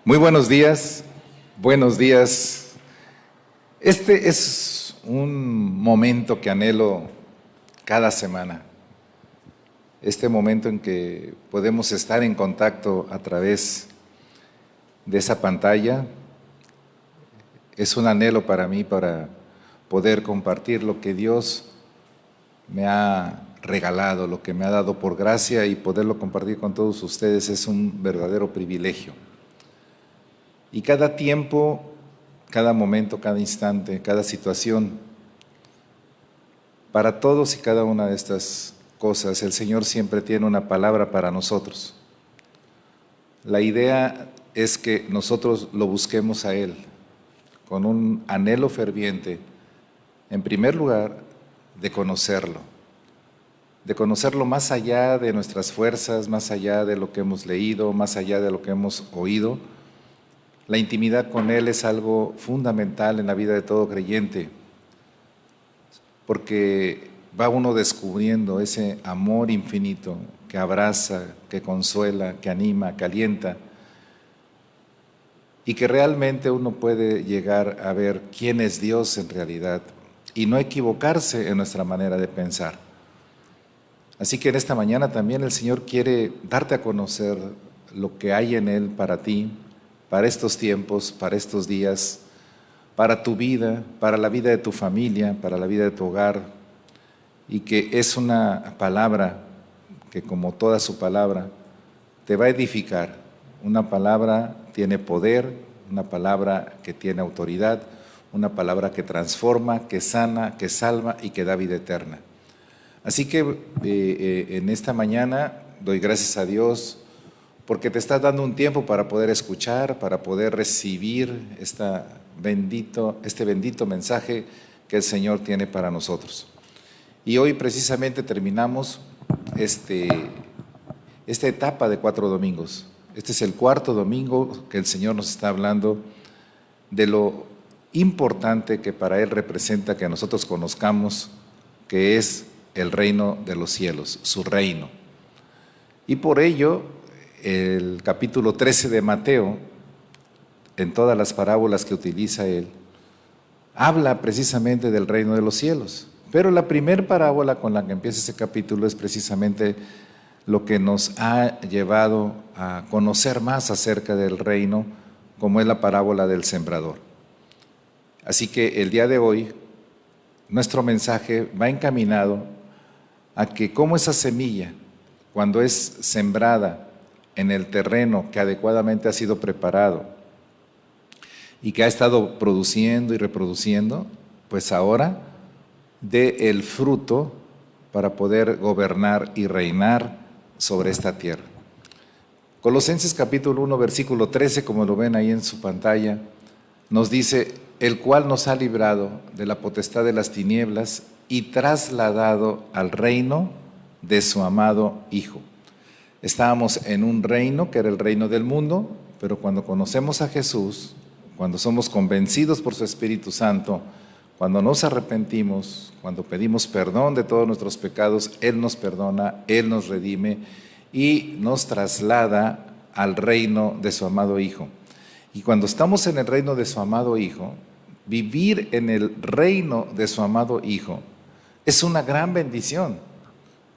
Muy buenos días, buenos días. Este es un momento que anhelo cada semana. Este momento en que podemos estar en contacto a través de esa pantalla. Es un anhelo para mí para poder compartir lo que Dios me ha regalado, lo que me ha dado por gracia, y poderlo compartir con todos ustedes es un verdadero privilegio. Y cada tiempo, cada momento, cada instante, cada situación, para todos y cada una de estas cosas, el Señor siempre tiene una palabra para nosotros. La idea es que nosotros lo busquemos a Él con un anhelo ferviente, en primer lugar, de conocerlo más allá de nuestras fuerzas, más allá de lo que hemos leído, más allá de lo que hemos oído. La intimidad con Él es algo fundamental en la vida de todo creyente, porque va uno descubriendo ese amor infinito que abraza, que consuela, que anima, que alienta, y que realmente uno puede llegar a ver quién es Dios en realidad y no equivocarse en nuestra manera de pensar. Así que en esta mañana también el Señor quiere darte a conocer lo que hay en Él para ti, para estos tiempos, para estos días, para tu vida, para la vida de tu familia, para la vida de tu hogar, y que es una palabra que, como toda su palabra, te va a edificar. Una palabra tiene poder, una palabra que tiene autoridad, una palabra que transforma, que sana, que salva y que da vida eterna. Así que en esta mañana doy gracias a Dios porque te estás dando un tiempo para poder escuchar, para poder recibir este bendito mensaje que el Señor tiene para nosotros. Y hoy precisamente terminamos esta etapa de 4 domingos. Este es el cuarto domingo que el Señor nos está hablando de lo importante que para Él representa que nosotros conozcamos que es el reino de los cielos, su reino. Y por ello, el capítulo 13 de Mateo, en todas las parábolas que utiliza él, habla precisamente del reino de los cielos. Pero la primera parábola con la que empieza ese capítulo es precisamente lo que nos ha llevado a conocer más acerca del reino, como es la parábola del sembrador. Así que el día de hoy, nuestro mensaje va encaminado a que como esa semilla, cuando es sembrada en el terreno que adecuadamente ha sido preparado y que ha estado produciendo y reproduciendo, pues ahora dé el fruto para poder gobernar y reinar sobre esta tierra. Colosenses capítulo 1, versículo 13, como lo ven ahí en su pantalla, nos dice: el cual nos ha librado de la potestad de las tinieblas y trasladado al reino de su amado Hijo. Estábamos en un reino que era el reino del mundo, pero cuando conocemos a Jesús, cuando somos convencidos por su Espíritu Santo, cuando nos arrepentimos, cuando pedimos perdón de todos nuestros pecados, Él nos perdona, Él nos redime y nos traslada al reino de su amado Hijo. Y cuando estamos en el reino de su amado Hijo, vivir en el reino de su amado Hijo es una gran bendición.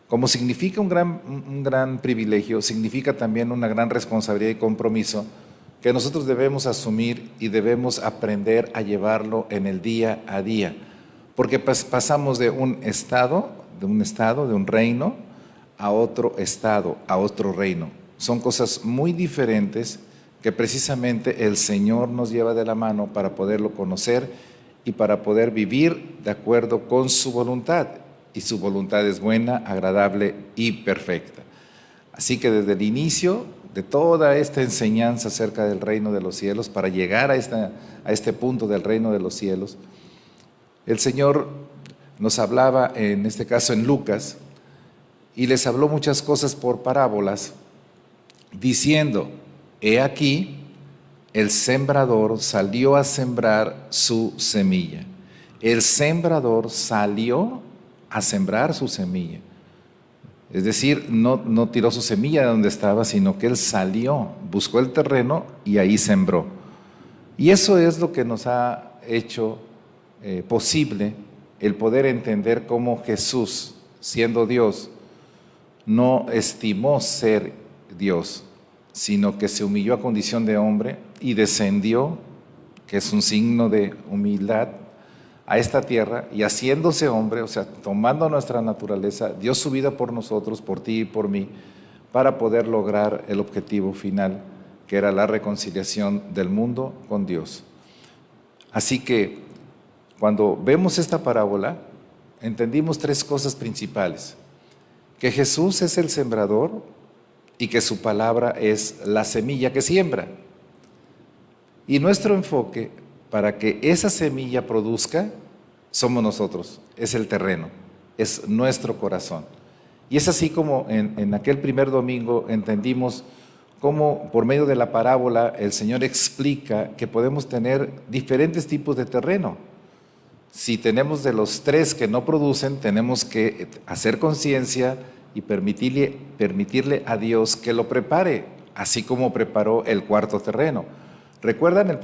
Como significa un gran privilegio, significa también una gran responsabilidad y compromiso que nosotros debemos asumir y debemos aprender a llevarlo en el día a día. Porque pasamos de un reino, a otro estado, a otro reino. Son cosas muy diferentes que precisamente el Señor nos lleva de la mano para poderlo conocer y para poder vivir de acuerdo con su voluntad. Y su voluntad es buena, agradable y perfecta. Así que desde el inicio de toda esta enseñanza acerca del reino de los cielos, para llegar a este punto del reino de los cielos, el Señor nos hablaba, en este caso en Lucas, y les habló muchas cosas por parábolas, diciendo: he aquí, el sembrador salió a sembrar su semilla. El sembrador salió a sembrar su semilla. Es decir, no tiró su semilla de donde estaba, sino que él salió, buscó el terreno y ahí sembró. Y eso es lo que nos ha hecho posible el poder entender cómo Jesús, siendo Dios, no estimó ser Dios, sino que se humilló a condición de hombre y descendió, que es un signo de humildad, a esta tierra, y haciéndose hombre, o sea, tomando nuestra naturaleza, dio su vida por nosotros, por ti y por mí, para poder lograr el objetivo final, que era la reconciliación del mundo con Dios. Así que cuando vemos esta parábola, entendimos tres cosas principales: que Jesús es el sembrador y que su palabra es la semilla que siembra. Y nuestro enfoque para que esa semilla produzca somos nosotros, es el terreno, es nuestro corazón. Y es así como en aquel primer domingo entendimos cómo por medio de la parábola el Señor explica que podemos tener diferentes tipos de terreno. Si tenemos de los tres que no producen, tenemos que hacer conciencia y permitirle a Dios que lo prepare, así como preparó el cuarto terreno. ¿Recuerdan? El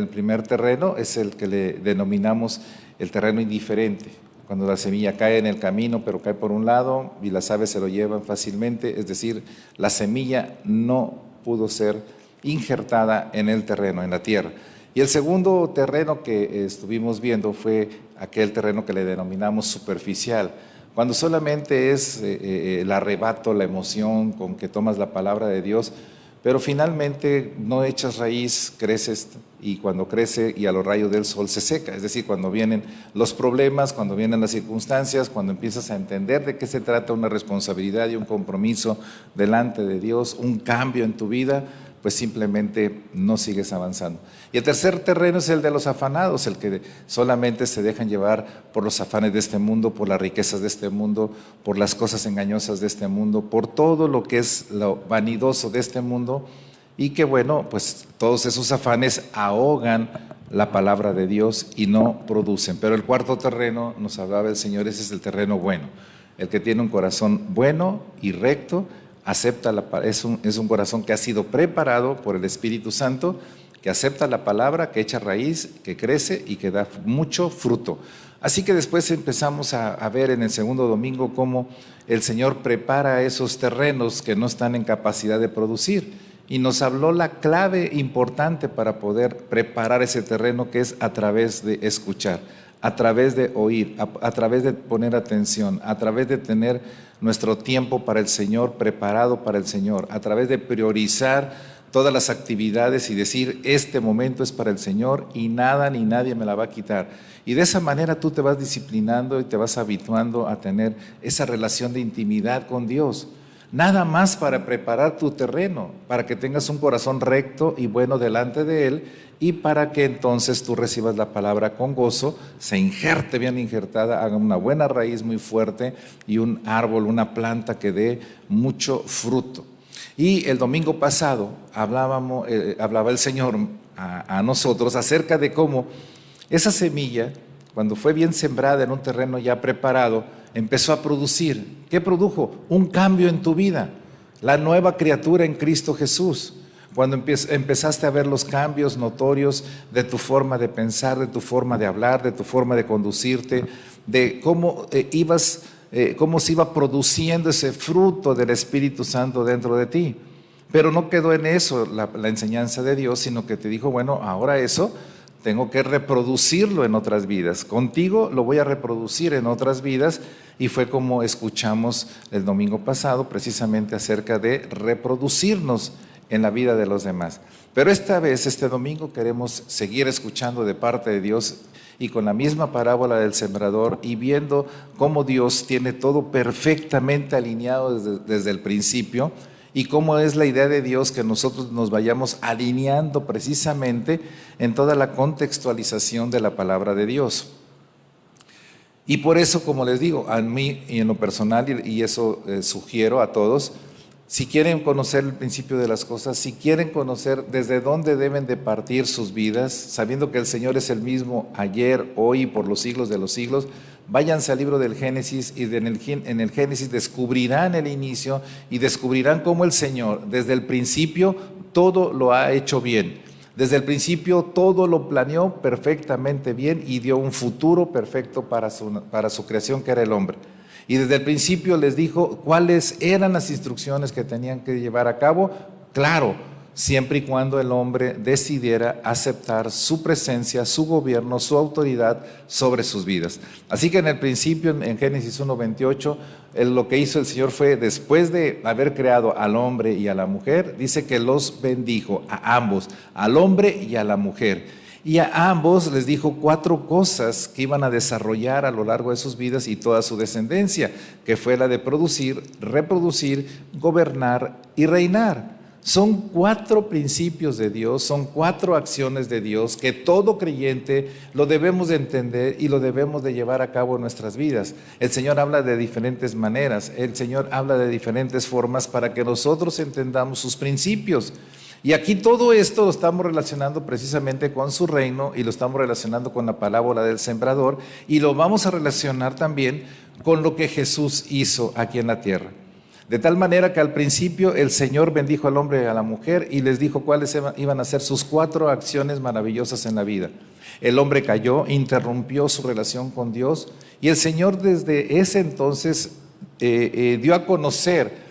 primer terreno es el que le denominamos el terreno indiferente, cuando la semilla cae en el camino, pero cae por un lado y las aves se lo llevan fácilmente, es decir, la semilla no pudo ser injertada en el terreno, en la tierra. Y el segundo terreno que estuvimos viendo fue aquel terreno que le denominamos superficial, cuando solamente es el arrebato, la emoción con que tomas la palabra de Dios, pero finalmente no echas raíz, creces, y cuando crece y a los rayos del sol se seca. Es decir, cuando vienen los problemas, cuando vienen las circunstancias, cuando empiezas a entender de qué se trata una responsabilidad y un compromiso delante de Dios, un cambio en tu vida, pues simplemente no sigues avanzando. Y el tercer terreno es el de los afanados, el que solamente se dejan llevar por los afanes de este mundo, por las riquezas de este mundo, por las cosas engañosas de este mundo, por todo lo que es lo vanidoso de este mundo, y que bueno, pues todos esos afanes ahogan la palabra de Dios y no producen. Pero el cuarto terreno, nos hablaba el Señor, ese es el terreno bueno, el que tiene un corazón bueno y recto, acepta es un corazón que ha sido preparado por el Espíritu Santo, que acepta la palabra, que echa raíz, que crece y que da mucho fruto. Así que después empezamos a ver en el segundo domingo cómo el Señor prepara esos terrenos que no están en capacidad de producir, y nos habló la clave importante para poder preparar ese terreno, que es a través de escuchar, a través de oír, a través de poner atención, a través de tener nuestro tiempo para el Señor, preparado para el Señor, a través de priorizar todas las actividades y decir, este momento es para el Señor y nada ni nadie me la va a quitar. Y de esa manera tú te vas disciplinando y te vas habituando a tener esa relación de intimidad con Dios. Nada más para preparar tu terreno, para que tengas un corazón recto y bueno delante de Él, y para que entonces tú recibas la palabra con gozo, se injerte bien injertada, haga una buena raíz muy fuerte y un árbol, una planta que dé mucho fruto. Y el domingo pasado hablaba el Señor a nosotros acerca de cómo esa semilla, cuando fue bien sembrada en un terreno ya preparado, empezó a producir. ¿Qué produjo? Un cambio en tu vida, la nueva criatura en Cristo Jesús. Cuando empezaste a ver los cambios notorios de tu forma de pensar, de tu forma de hablar, de tu forma de conducirte, de cómo cómo se iba produciendo ese fruto del Espíritu Santo dentro de ti. Pero no quedó en eso la enseñanza de Dios, sino que te dijo, bueno, ahora eso tengo que reproducirlo en otras vidas. Contigo lo voy a reproducir en otras vidas, y fue como escuchamos el domingo pasado precisamente acerca de reproducirnos en la vida de los demás. Pero esta vez, este domingo, queremos seguir escuchando de parte de Dios y con la misma parábola del sembrador, y viendo cómo Dios tiene todo perfectamente alineado desde el principio, y cómo es la idea de Dios que nosotros nos vayamos alineando precisamente en toda la contextualización de la palabra de Dios. Y por eso, como les digo, a mí y en lo personal, y eso sugiero a todos, si quieren conocer el principio de las cosas, si quieren conocer desde dónde deben de partir sus vidas, sabiendo que el Señor es el mismo ayer, hoy y por los siglos de los siglos, váyanse al libro del Génesis y en el Génesis descubrirán el inicio y descubrirán cómo el Señor desde el principio todo lo ha hecho bien. Desde el principio todo lo planeó perfectamente bien y dio un futuro perfecto para su creación, que era el hombre. Y desde el principio les dijo cuáles eran las instrucciones que tenían que llevar a cabo, claro, siempre y cuando el hombre decidiera aceptar su presencia, su gobierno, su autoridad sobre sus vidas. Así que en el principio, en Génesis 1:28, lo que hizo el Señor fue, después de haber creado al hombre y a la mujer, dice que los bendijo a ambos, al hombre y a la mujer. Y a ambos les dijo 4 cosas que iban a desarrollar a lo largo de sus vidas y toda su descendencia, que fue la de producir, reproducir, gobernar y reinar. Son 4 principios de Dios, son 4 acciones de Dios que todo creyente lo debemos de entender y lo debemos de llevar a cabo en nuestras vidas. El Señor habla de diferentes maneras, el Señor habla de diferentes formas para que nosotros entendamos sus principios. Y aquí todo esto lo estamos relacionando precisamente con su reino y lo estamos relacionando con la parábola del sembrador y lo vamos a relacionar también con lo que Jesús hizo aquí en la tierra. De tal manera que al principio el Señor bendijo al hombre y a la mujer y les dijo cuáles iban a ser sus 4 acciones maravillosas en la vida. El hombre cayó, interrumpió su relación con Dios y el Señor desde ese entonces dio a conocer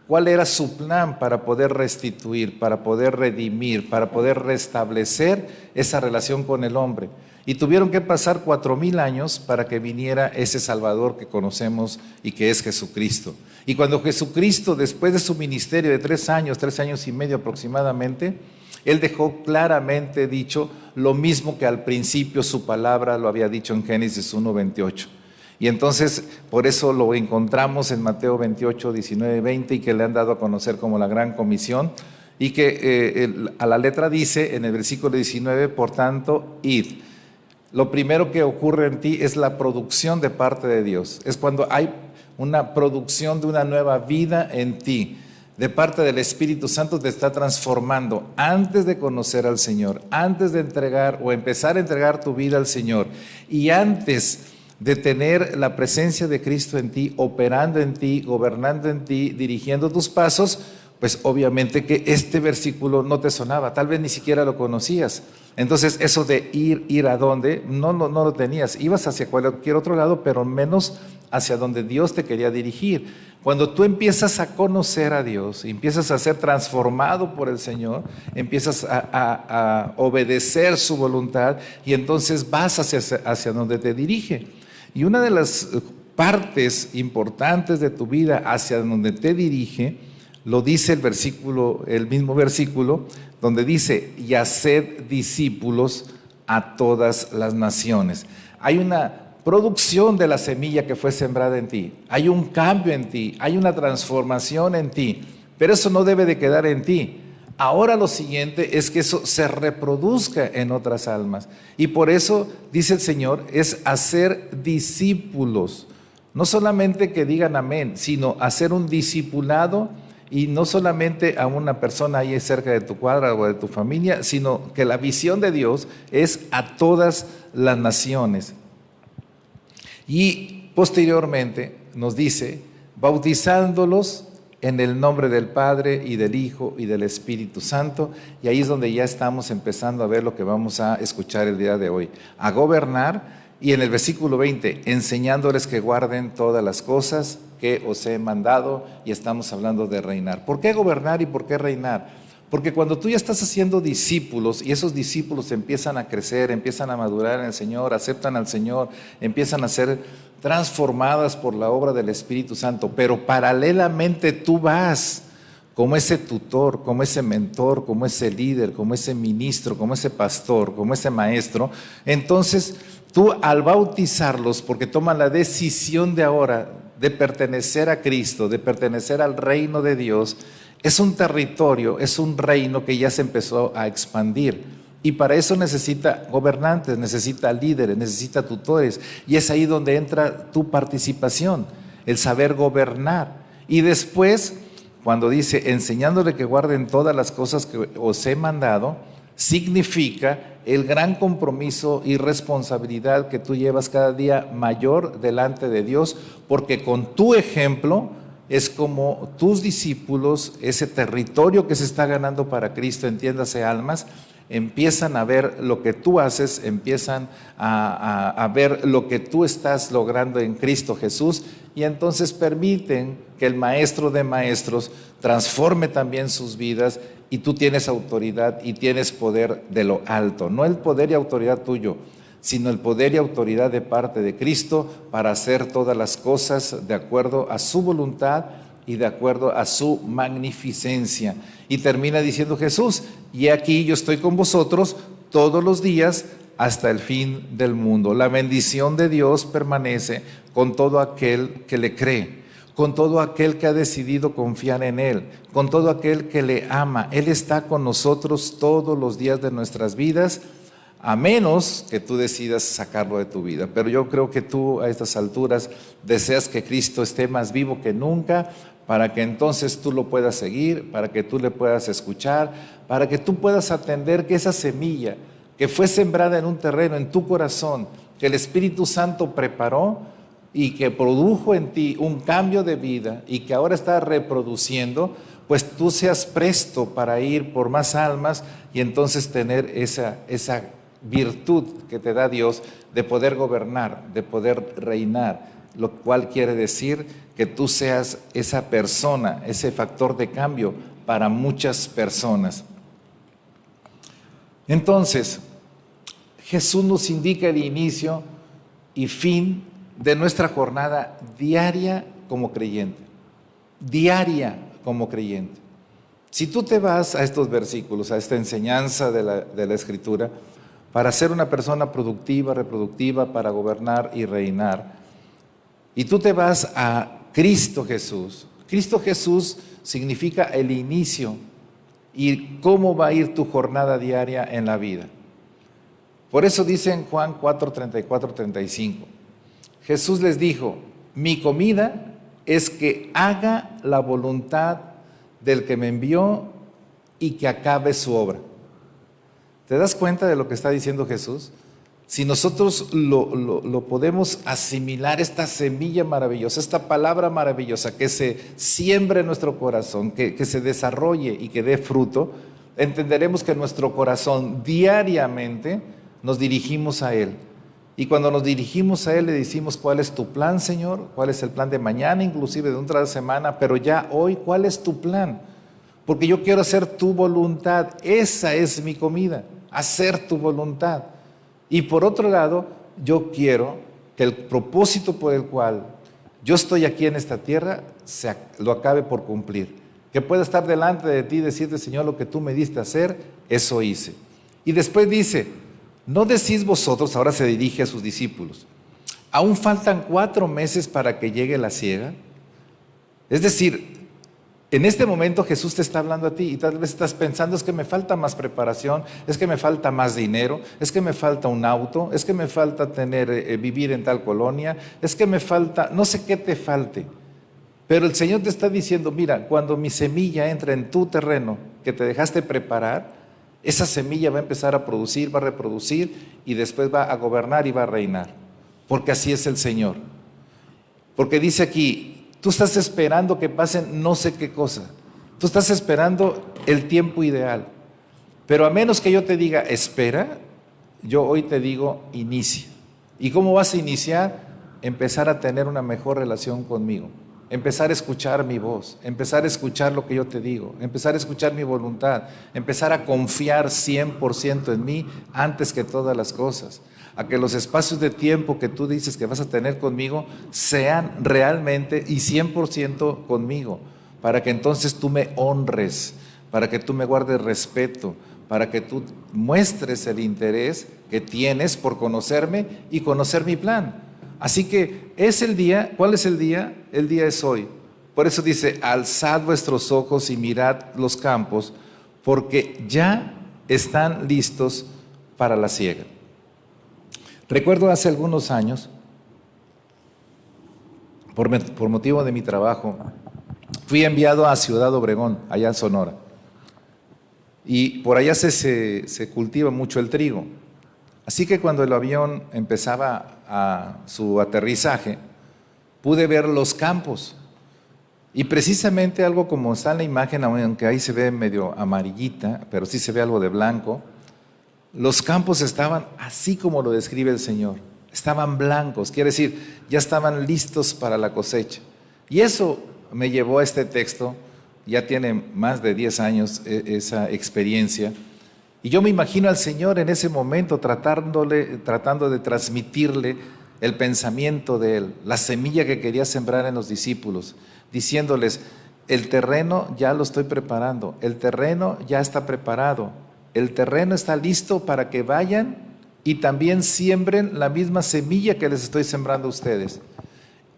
cuál era su plan para poder restituir, para poder redimir, para poder restablecer esa relación con el hombre. Y tuvieron que pasar 4,000 años para que viniera ese Salvador que conocemos y que es Jesucristo. Y cuando Jesucristo, después de su ministerio de 3 años y medio aproximadamente, Él dejó claramente dicho lo mismo que al principio su palabra lo había dicho en Génesis 1:28. Y entonces, por eso lo encontramos en Mateo 28, 19, 20 y que le han dado a conocer como la Gran Comisión y que a la letra dice en el versículo 19, por tanto, id. Lo primero que ocurre en ti es la producción de parte de Dios. Es cuando hay una producción de una nueva vida en ti. De parte del Espíritu Santo te está transformando antes de conocer al Señor, antes de entregar o empezar a entregar tu vida al Señor y antes de tener la presencia de Cristo en ti, operando en ti, gobernando en ti, dirigiendo tus pasos, pues obviamente que este versículo no te sonaba, tal vez ni siquiera lo conocías. Entonces eso de ir a dónde, no lo tenías, ibas hacia cualquier otro lado, pero menos hacia donde Dios te quería dirigir. Cuando tú empiezas a conocer a Dios, empiezas a ser transformado por el Señor, empiezas a obedecer su voluntad y entonces vas hacia donde te dirige. Y una de las partes importantes de tu vida hacia donde te dirige, lo dice el mismo versículo, donde dice, y haced discípulos a todas las naciones. Hay una producción de la semilla que fue sembrada en ti, hay un cambio en ti, hay una transformación en ti, pero eso no debe de quedar en ti. Ahora lo siguiente es que eso se reproduzca en otras almas. Y por eso, dice el Señor, es hacer discípulos. No solamente que digan amén, sino hacer un discipulado y no solamente a una persona ahí cerca de tu cuadra o de tu familia, sino que la visión de Dios es a todas las naciones. Y posteriormente nos dice, bautizándolos en el nombre del Padre y del Hijo y del Espíritu Santo, y ahí es donde ya estamos empezando a ver lo que vamos a escuchar el día de hoy, a gobernar, y en el versículo 20, enseñándoles que guarden todas las cosas que os he mandado, y estamos hablando de reinar. ¿Por qué gobernar y por qué reinar? Porque cuando tú ya estás haciendo discípulos y esos discípulos empiezan a crecer, empiezan a madurar en el Señor, aceptan al Señor, empiezan a ser transformadas por la obra del Espíritu Santo, pero paralelamente tú vas como ese tutor, como ese mentor, como ese líder, como ese ministro, como ese pastor, como ese maestro. Entonces tú al bautizarlos, porque toman la decisión de ahora de pertenecer a Cristo, de pertenecer al reino de Dios, es un territorio, es un reino que ya se empezó a expandir. Y para eso necesita gobernantes, necesita líderes, necesita tutores. Y es ahí donde entra tu participación, el saber gobernar. Y después, cuando dice, enseñándole que guarden todas las cosas que os he mandado, significa el gran compromiso y responsabilidad que tú llevas cada día mayor delante de Dios, porque con tu ejemplo es como tus discípulos, ese territorio que se está ganando para Cristo, entiéndase almas, empiezan a ver lo que tú haces, empiezan a ver lo que tú estás logrando en Cristo Jesús, y entonces permiten que el Maestro de Maestros transforme también sus vidas, y tú tienes autoridad y tienes poder de lo alto, no el poder y autoridad tuyo, sino el poder y autoridad de parte de Cristo para hacer todas las cosas de acuerdo a su voluntad y de acuerdo a su magnificencia. Y termina diciendo Jesús: y aquí yo estoy con vosotros todos los días hasta el fin del mundo. La bendición de Dios permanece con todo aquel que le cree, con todo aquel que ha decidido confiar en Él, con todo aquel que le ama. Él está con nosotros todos los días de nuestras vidas, a menos que tú decidas sacarlo de tu vida. Pero yo creo que tú a estas alturas deseas que Cristo esté más vivo que nunca, para que entonces tú lo puedas seguir, para que tú le puedas escuchar, para que tú puedas atender que esa semilla que fue sembrada en un terreno, en tu corazón, que el Espíritu Santo preparó y que produjo en ti un cambio de vida y que ahora está reproduciendo, pues tú seas presto para ir por más almas y entonces tener esa virtud que te da Dios de poder gobernar, de poder reinar, lo cual quiere decir que tú seas esa persona, ese factor de cambio para muchas personas. Entonces, Jesús nos indica el inicio y fin de nuestra jornada diaria como creyente. Diaria como creyente. Si tú te vas a estos versículos, a esta enseñanza de la Escritura, para ser una persona productiva, reproductiva, para gobernar y reinar, y tú te vas a Cristo Jesús. Cristo Jesús significa el inicio y cómo va a ir tu jornada diaria en la vida. Por eso dice en Juan 4, 34, 35, Jesús les dijo: mi comida es que haga la voluntad del que me envió y que acabe su obra. ¿Te das cuenta de lo que está diciendo Jesús? Si nosotros lo podemos asimilar, esta semilla maravillosa, esta palabra maravillosa que se siembre en nuestro corazón, que se desarrolle y que dé fruto, entenderemos que nuestro corazón diariamente nos dirigimos a Él. Y cuando nos dirigimos a Él le decimos: ¿cuál es tu plan, Señor? ¿Cuál es el plan de mañana, inclusive de otra semana? Pero ya hoy, ¿cuál es tu plan? Porque yo quiero hacer tu voluntad. Esa es mi comida, hacer tu voluntad. Y por otro lado, yo quiero que el propósito por el cual yo estoy aquí en esta tierra lo acabe por cumplir. Que pueda estar delante de ti y decirte: Señor, lo que tú me diste a hacer, eso hice. Y después dice: ¿no decís vosotros? Ahora se dirige a sus discípulos: ¿aún faltan 4 meses para que llegue la siega? Es decir, en este momento Jesús te está hablando a ti y tal vez estás pensando: es que me falta más preparación, es que me falta más dinero, es que me falta un auto, es que me falta vivir en tal colonia, es que me falta, no sé qué te falte. Pero el Señor te está diciendo: mira, cuando mi semilla entra en tu terreno que te dejaste preparar, esa semilla va a empezar a producir, va a reproducir y después va a gobernar y va a reinar. Porque así es el Señor. Porque dice aquí: tú estás esperando que pasen no sé qué cosa. Tú estás esperando el tiempo ideal. Pero a menos que yo te diga espera, yo hoy te digo inicia. ¿Y cómo vas a iniciar? Empezar a tener una mejor relación conmigo. Empezar a escuchar mi voz, empezar a escuchar lo que yo te digo, empezar a escuchar mi voluntad, empezar a confiar 100% en mí antes que todas las cosas. A que los espacios de tiempo que tú dices que vas a tener conmigo sean realmente y 100% conmigo, para que entonces tú me honres, para que tú me guardes respeto, para que tú muestres el interés que tienes por conocerme y conocer mi plan. Así que es el día. ¿Cuál es el día? El día es hoy. Por eso dice: alzad vuestros ojos y mirad los campos, porque ya están listos para la siega. Recuerdo hace algunos años, por motivo de mi trabajo, fui enviado a Ciudad Obregón, allá en Sonora. y por allá se cultiva mucho el trigo. Así que cuando el avión empezaba a su aterrizaje, pude ver los campos. Y precisamente algo como está en la imagen, aunque ahí se ve medio amarillita, pero sí se ve algo de blanco, los campos estaban así como lo describe el Señor. Estaban blancos, quiere decir, ya estaban listos para la cosecha. Y eso me llevó a este texto, ya tiene más de 10 años esa experiencia. Y yo me imagino al Señor en ese momento tratando de transmitirle el pensamiento de Él, la semilla que quería sembrar en los discípulos, diciéndoles, el terreno ya lo estoy preparando, el terreno ya está preparado, el terreno está listo para que vayan y también siembren la misma semilla que les estoy sembrando a ustedes.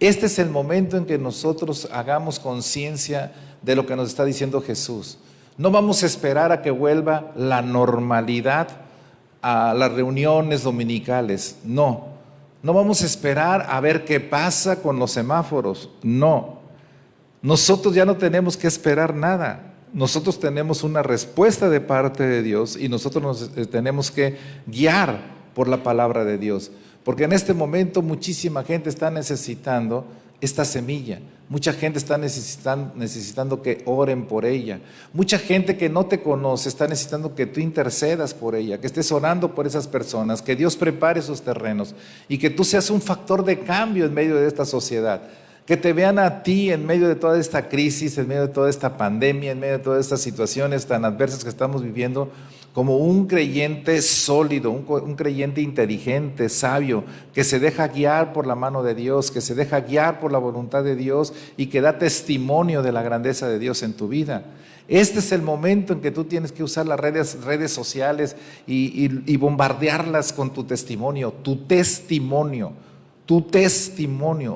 Este es el momento en que nosotros hagamos conciencia de lo que nos está diciendo Jesús. No vamos a esperar a que vuelva la normalidad a las reuniones dominicales, no. No vamos a esperar a ver qué pasa con los semáforos, no. Nosotros ya no tenemos que esperar nada. Nosotros tenemos una respuesta de parte de Dios y nosotros nos tenemos que guiar por la palabra de Dios. Porque en este momento muchísima gente está necesitando esta semilla. Mucha gente está necesitando que oren por ella. Mucha gente que no te conoce está necesitando que tú intercedas por ella, que estés orando por esas personas, que Dios prepare esos terrenos y que tú seas un factor de cambio en medio de esta sociedad. Que te vean a ti en medio de toda esta crisis, en medio de toda esta pandemia, en medio de todas estas situaciones tan adversas que estamos viviendo, como un creyente sólido, un creyente inteligente, sabio, que se deja guiar por la mano de Dios, que se deja guiar por la voluntad de Dios y que da testimonio de la grandeza de Dios en tu vida. Este es el momento en que tú tienes que usar las redes sociales y bombardearlas con tu testimonio,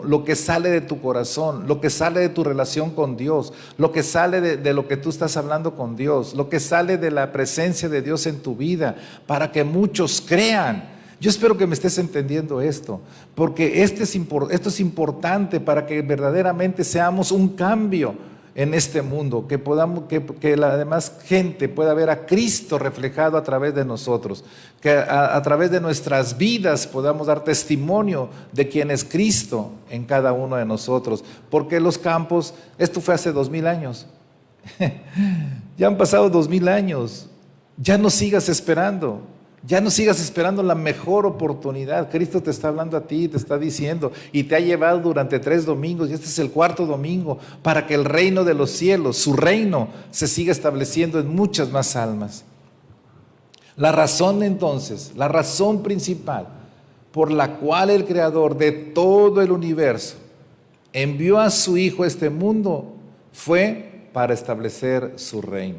lo que sale de tu corazón, lo que sale de tu relación con Dios, lo que sale de lo que tú estás hablando con Dios, lo que sale de la presencia de Dios en tu vida, para que muchos crean. Yo espero que me estés entendiendo esto, porque esto es importante para que verdaderamente seamos un cambio en este mundo, que la demás gente pueda ver a Cristo reflejado a través de nosotros, que a través de nuestras vidas podamos dar testimonio de quién es Cristo en cada uno de nosotros, porque los campos, esto fue hace 2000 años, ya han pasado 2000 años, ya no sigas esperando. Ya no sigas esperando la mejor oportunidad. Cristo te está hablando a ti, te está diciendo, y te ha llevado durante 3 domingos, y este es el 4º domingo, para que el reino de los cielos, su reino, se siga estableciendo en muchas más almas. La razón entonces, la razón principal por la cual el Creador de todo el universo envió a su Hijo a este mundo fue para establecer su reino.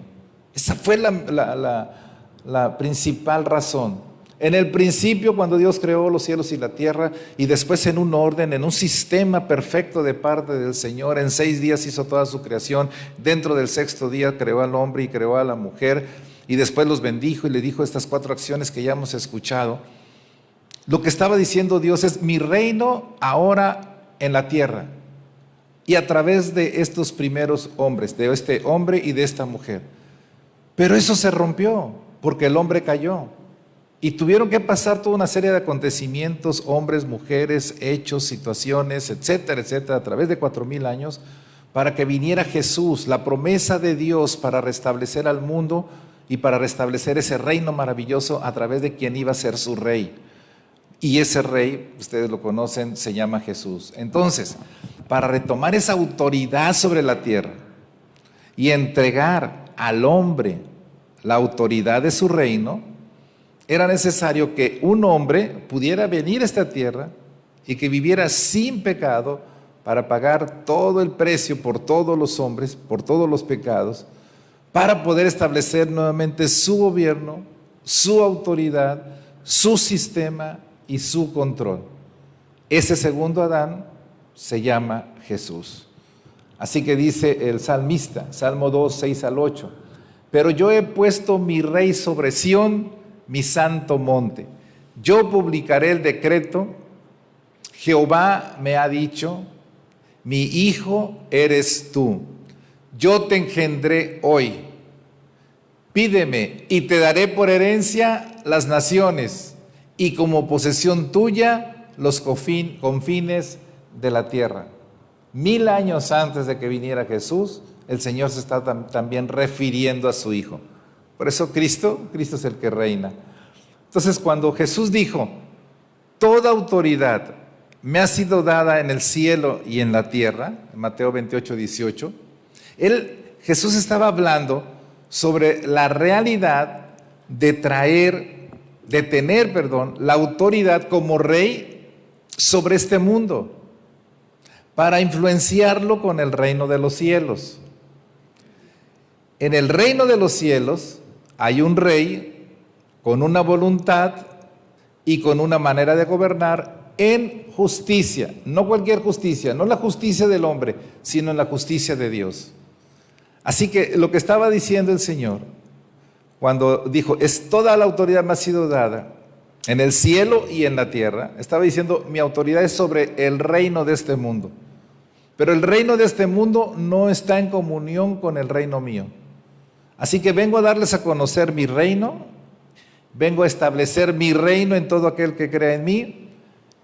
Esa fue la principal razón. En el principio, cuando Dios creó los cielos y la tierra, y después en un orden, en un sistema perfecto de parte del Señor, en 6 días hizo toda su creación, dentro del 6º día creó al hombre y creó a la mujer, y después los bendijo y le dijo estas 4 acciones que ya hemos escuchado. Lo que estaba diciendo Dios es: mi reino ahora en la tierra, y a través de estos primeros hombres, de este hombre y de esta mujer. Pero eso se rompió, porque el hombre cayó y tuvieron que pasar toda una serie de acontecimientos, hombres, mujeres, hechos, situaciones, etcétera, etcétera, a través de 4000 años, para que viniera Jesús, la promesa de Dios para restablecer al mundo y para restablecer ese reino maravilloso a través de quien iba a ser su rey. Y ese rey, ustedes lo conocen, se llama Jesús. Entonces, para retomar esa autoridad sobre la tierra y entregar al hombre la autoridad de su reino, era necesario que un hombre pudiera venir a esta tierra y que viviera sin pecado para pagar todo el precio por todos los hombres, por todos los pecados, para poder establecer nuevamente su gobierno, su autoridad, su sistema y su control. Ese segundo Adán se llama Jesús. Así que dice el salmista, Salmo 2, 6 al 8, pero yo he puesto mi rey sobre Sión, mi santo monte. Yo publicaré el decreto. Jehová me ha dicho, mi hijo eres tú. Yo te engendré hoy. pídeme y te daré por herencia las naciones y como posesión tuya los confines de la tierra. 1000 años antes de que viniera Jesús, el Señor se está también refiriendo a su Hijo. Por eso Cristo es el que reina. Entonces, cuando Jesús dijo, toda autoridad me ha sido dada en el cielo y en la tierra, en Mateo 28, 18, Jesús estaba hablando sobre la realidad de tener la autoridad como rey sobre este mundo, para influenciarlo con el reino de los cielos. En el reino de los cielos hay un rey con una voluntad y con una manera de gobernar en justicia, no cualquier justicia, no la justicia del hombre, sino en la justicia de Dios. Así que lo que estaba diciendo el Señor, cuando dijo, toda la autoridad me ha sido dada en el cielo y en la tierra, estaba diciendo, mi autoridad es sobre el reino de este mundo. Pero el reino de este mundo no está en comunión con el reino mío. Así que vengo a darles a conocer mi reino, vengo a establecer mi reino en todo aquel que crea en mí,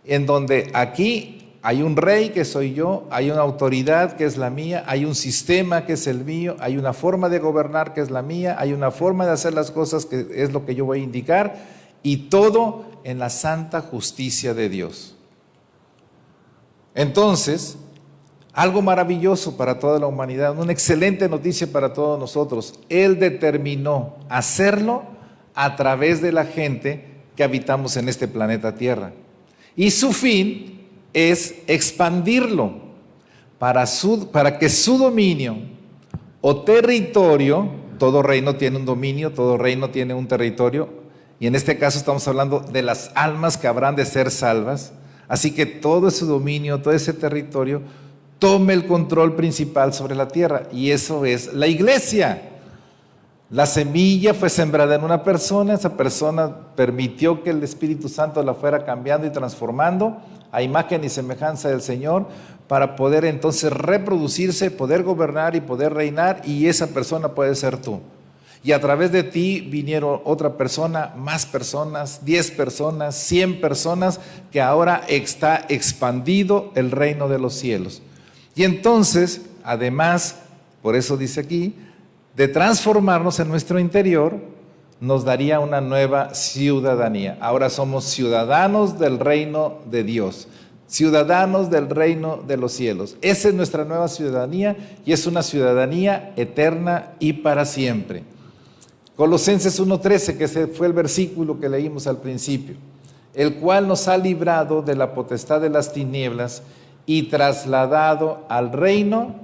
en donde aquí hay un rey que soy yo, hay una autoridad que es la mía, hay un sistema que es el mío, hay una forma de gobernar que es la mía, hay una forma de hacer las cosas que es lo que yo voy a indicar, y todo en la santa justicia de Dios. Entonces, algo maravilloso para toda la humanidad, una excelente noticia para todos nosotros. Él determinó hacerlo a través de la gente que habitamos en este planeta Tierra. Y su fin es expandirlo para que su dominio o territorio, todo reino tiene un dominio, todo reino tiene un territorio, y en este caso estamos hablando de las almas que habrán de ser salvas, así que todo ese dominio, todo ese territorio, tome el control principal sobre la tierra, y eso es la iglesia. La semilla fue sembrada en una persona, esa persona permitió que el Espíritu Santo la fuera cambiando y transformando a imagen y semejanza del Señor para poder entonces reproducirse, poder gobernar y poder reinar, y esa persona puede ser tú. Y a través de ti vinieron otra persona, más personas, 10 personas, 100 personas, que ahora está expandido el reino de los cielos. Y entonces, además, por eso dice aquí, de transformarnos en nuestro interior, nos daría una nueva ciudadanía. Ahora somos ciudadanos del reino de Dios, ciudadanos del reino de los cielos. Esa es nuestra nueva ciudadanía, y es una ciudadanía eterna y para siempre. Colosenses 1:13, que ese fue el versículo que leímos al principio, el cual nos ha librado de la potestad de las tinieblas y trasladado al reino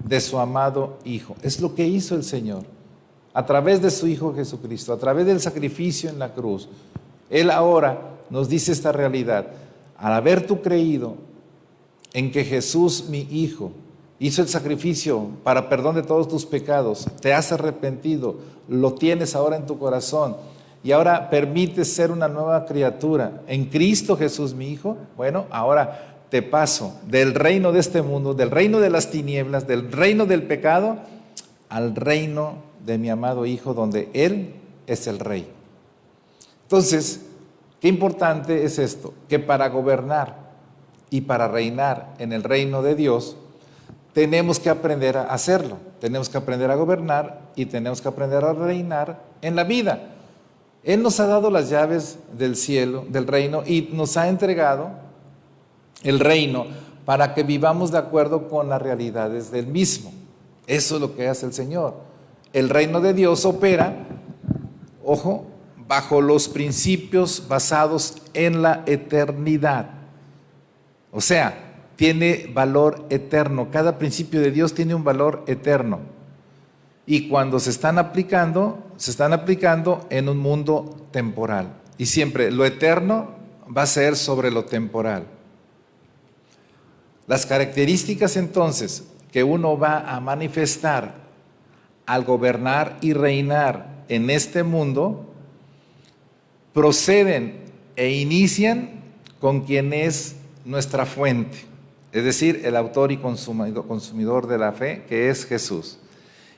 de su amado Hijo. Es lo que hizo el Señor a través de su Hijo Jesucristo, a través del sacrificio en la cruz. Él ahora nos dice esta realidad: al haber tú creído en que Jesús, mi Hijo, hizo el sacrificio para perdón de todos tus pecados, te has arrepentido, lo tienes ahora en tu corazón, y ahora permites ser una nueva criatura en Cristo Jesús, mi Hijo. Bueno, ahora te paso del reino de este mundo, del reino de las tinieblas, del reino del pecado, al reino de mi amado Hijo, donde Él es el Rey. Entonces, qué importante es esto, que para gobernar y para reinar en el reino de Dios, tenemos que aprender a hacerlo, tenemos que aprender a gobernar y tenemos que aprender a reinar en la vida. Él nos ha dado las llaves del cielo, del reino, y nos ha entregado el reino para que vivamos de acuerdo con las realidades del mismo. Eso es lo que hace el Señor. El reino de Dios opera, ojo, bajo los principios basados en la eternidad. O sea, tiene valor eterno. Cada principio de Dios tiene un valor eterno. Y cuando se están aplicando en un mundo temporal. Y siempre lo eterno va a ser sobre lo temporal. Las características entonces que uno va a manifestar al gobernar y reinar en este mundo proceden e inician con quien es nuestra fuente, es decir, el autor y consumidor de la fe, que es Jesús.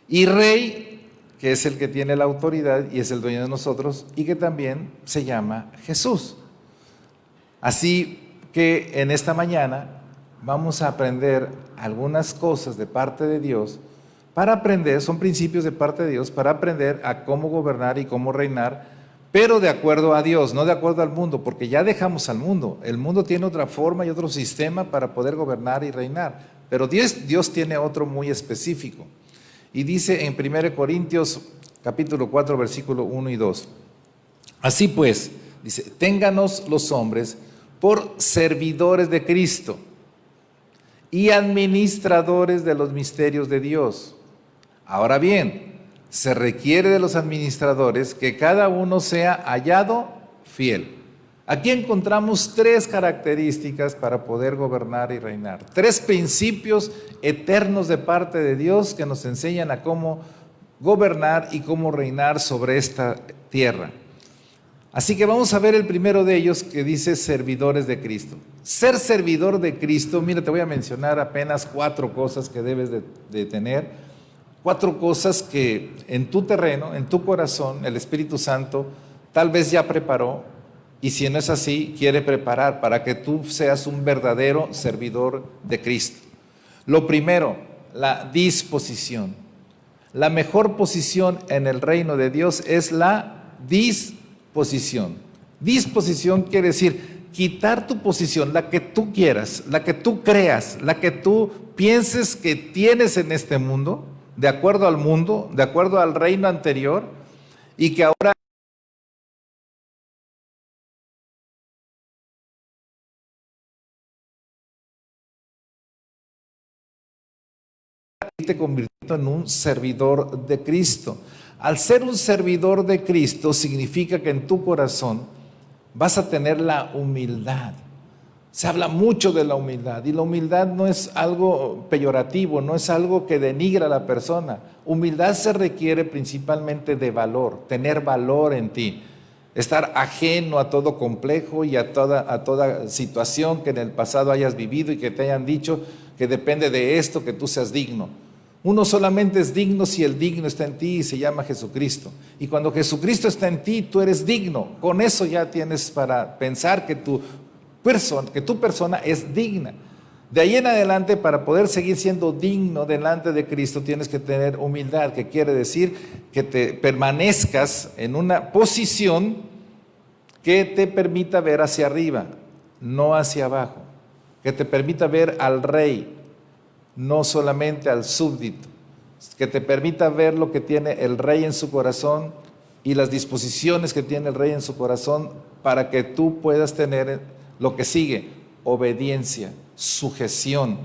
Y rey que es el que tiene la autoridad y es el dueño de nosotros, y que también se llama Jesús. Así que en esta mañana vamos a aprender algunas cosas de parte de Dios, para aprender, son principios de parte de Dios, para aprender a cómo gobernar y cómo reinar, pero de acuerdo a Dios, no de acuerdo al mundo, porque ya dejamos al mundo. El mundo tiene otra forma y otro sistema para poder gobernar y reinar, pero Dios tiene otro muy específico. Y dice en 1 Corintios capítulo 4, versículo 1 y 2. Así pues, dice, ténganos los hombres por servidores de Cristo y administradores de los misterios de Dios. Ahora bien, se requiere de los administradores que cada uno sea hallado fiel. Aquí encontramos tres características para poder gobernar y reinar. Tres principios eternos de parte de Dios que nos enseñan a cómo gobernar y cómo reinar sobre esta tierra. Así que vamos a ver el primero de ellos, que dice servidores de Cristo. Ser servidor de Cristo, mira, te voy a mencionar apenas 4 cosas que debes de tener. 4 cosas que en tu terreno, en tu corazón, el Espíritu Santo tal vez ya preparó, y si no es así, quiere preparar para que tú seas un verdadero servidor de Cristo. Lo primero, la disposición. La mejor posición en el reino de Dios es la disposición. Disposición quiere decir quitar tu posición, la que tú quieras, la que tú creas, la que tú pienses que tienes en este mundo, de acuerdo al mundo, de acuerdo al reino anterior, y que ahora te convirtió en un servidor de Cristo. Al ser un servidor de Cristo significa que en tu corazón vas a tener la humildad. Se habla mucho de la humildad, y la humildad no es algo peyorativo, no es algo que denigra a la persona. Humildad se requiere principalmente de valor, tener valor en ti, estar ajeno a todo complejo y a toda situación que en el pasado hayas vivido y que te hayan dicho que depende de esto que tú seas digno. Uno solamente es digno si el digno está en ti y se llama Jesucristo. Y cuando Jesucristo está en ti, tú eres digno. Con eso ya tienes para pensar que tu persona es digna. De ahí en adelante, para poder seguir siendo digno delante de Cristo, tienes que tener humildad, que quiere decir que te permanezcas en una posición que te permita ver hacia arriba, no hacia abajo, que te permita ver al rey, no solamente al súbdito, que te permita ver lo que tiene el rey en su corazón y las disposiciones que tiene el rey en su corazón, para que tú puedas tener lo que sigue: obediencia, sujeción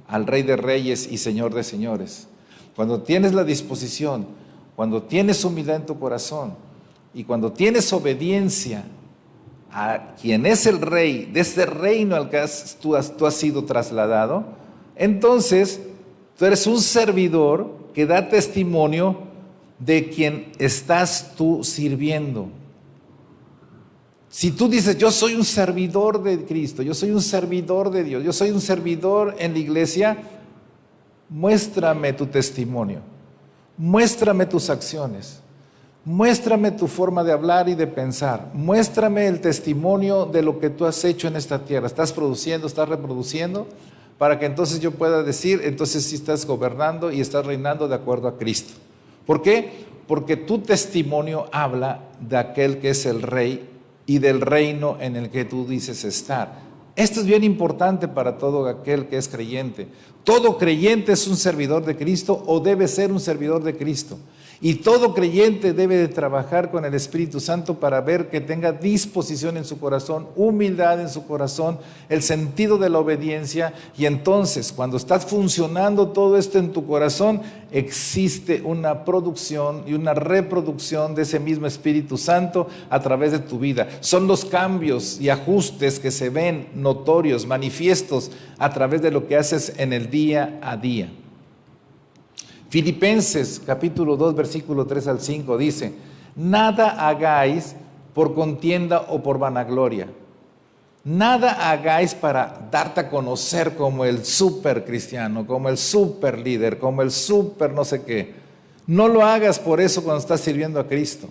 al Rey de Reyes y Señor de Señores. Cuando tienes la disposición, cuando tienes humildad en tu corazón y cuando tienes obediencia a quien es el Rey de este reino al que tú has sido trasladado, entonces tú eres un servidor que da testimonio de quien estás tú sirviendo. Si tú dices, yo soy un servidor de Cristo, yo soy un servidor de Dios, yo soy un servidor en la iglesia, muéstrame tu testimonio, muéstrame tus acciones, muéstrame tu forma de hablar y de pensar, muéstrame el testimonio de lo que tú has hecho en esta tierra. ¿Estás produciendo, estás reproduciendo? Para que entonces yo pueda decir, entonces sí estás gobernando y estás reinando de acuerdo a Cristo. ¿Por qué? Porque tu testimonio habla de aquel que es el Rey y del reino en el que tú dices estar. Esto es bien importante para todo aquel que es creyente. Todo creyente es un servidor de Cristo o debe ser un servidor de Cristo. Y todo creyente debe de trabajar con el Espíritu Santo para ver que tenga disposición en su corazón, humildad en su corazón, el sentido de la obediencia. Y entonces, cuando estás funcionando todo esto en tu corazón, existe una producción y una reproducción de ese mismo Espíritu Santo a través de tu vida. Son los cambios y ajustes que se ven notorios, manifiestos a través de lo que haces en el día a día. Filipenses capítulo 2 versículo 3 al 5 dice: nada hagáis por contienda o por vanagloria, nada hagáis para darte a conocer como el súper cristiano, como el súper líder, como el súper no sé qué. No lo hagas por eso cuando estás sirviendo a Cristo.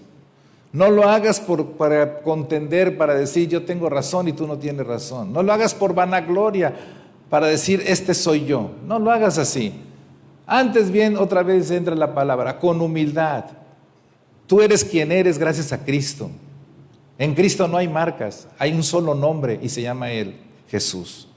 No lo hagas para contender, para decir yo tengo razón y tú no tienes razón. No lo hagas por vanagloria, para decir este soy yo. No lo hagas así. Antes bien, otra vez entra la palabra, con humildad. Tú eres quien eres gracias a Cristo. En Cristo no hay marcas, hay un solo nombre y se llama Él, Jesús.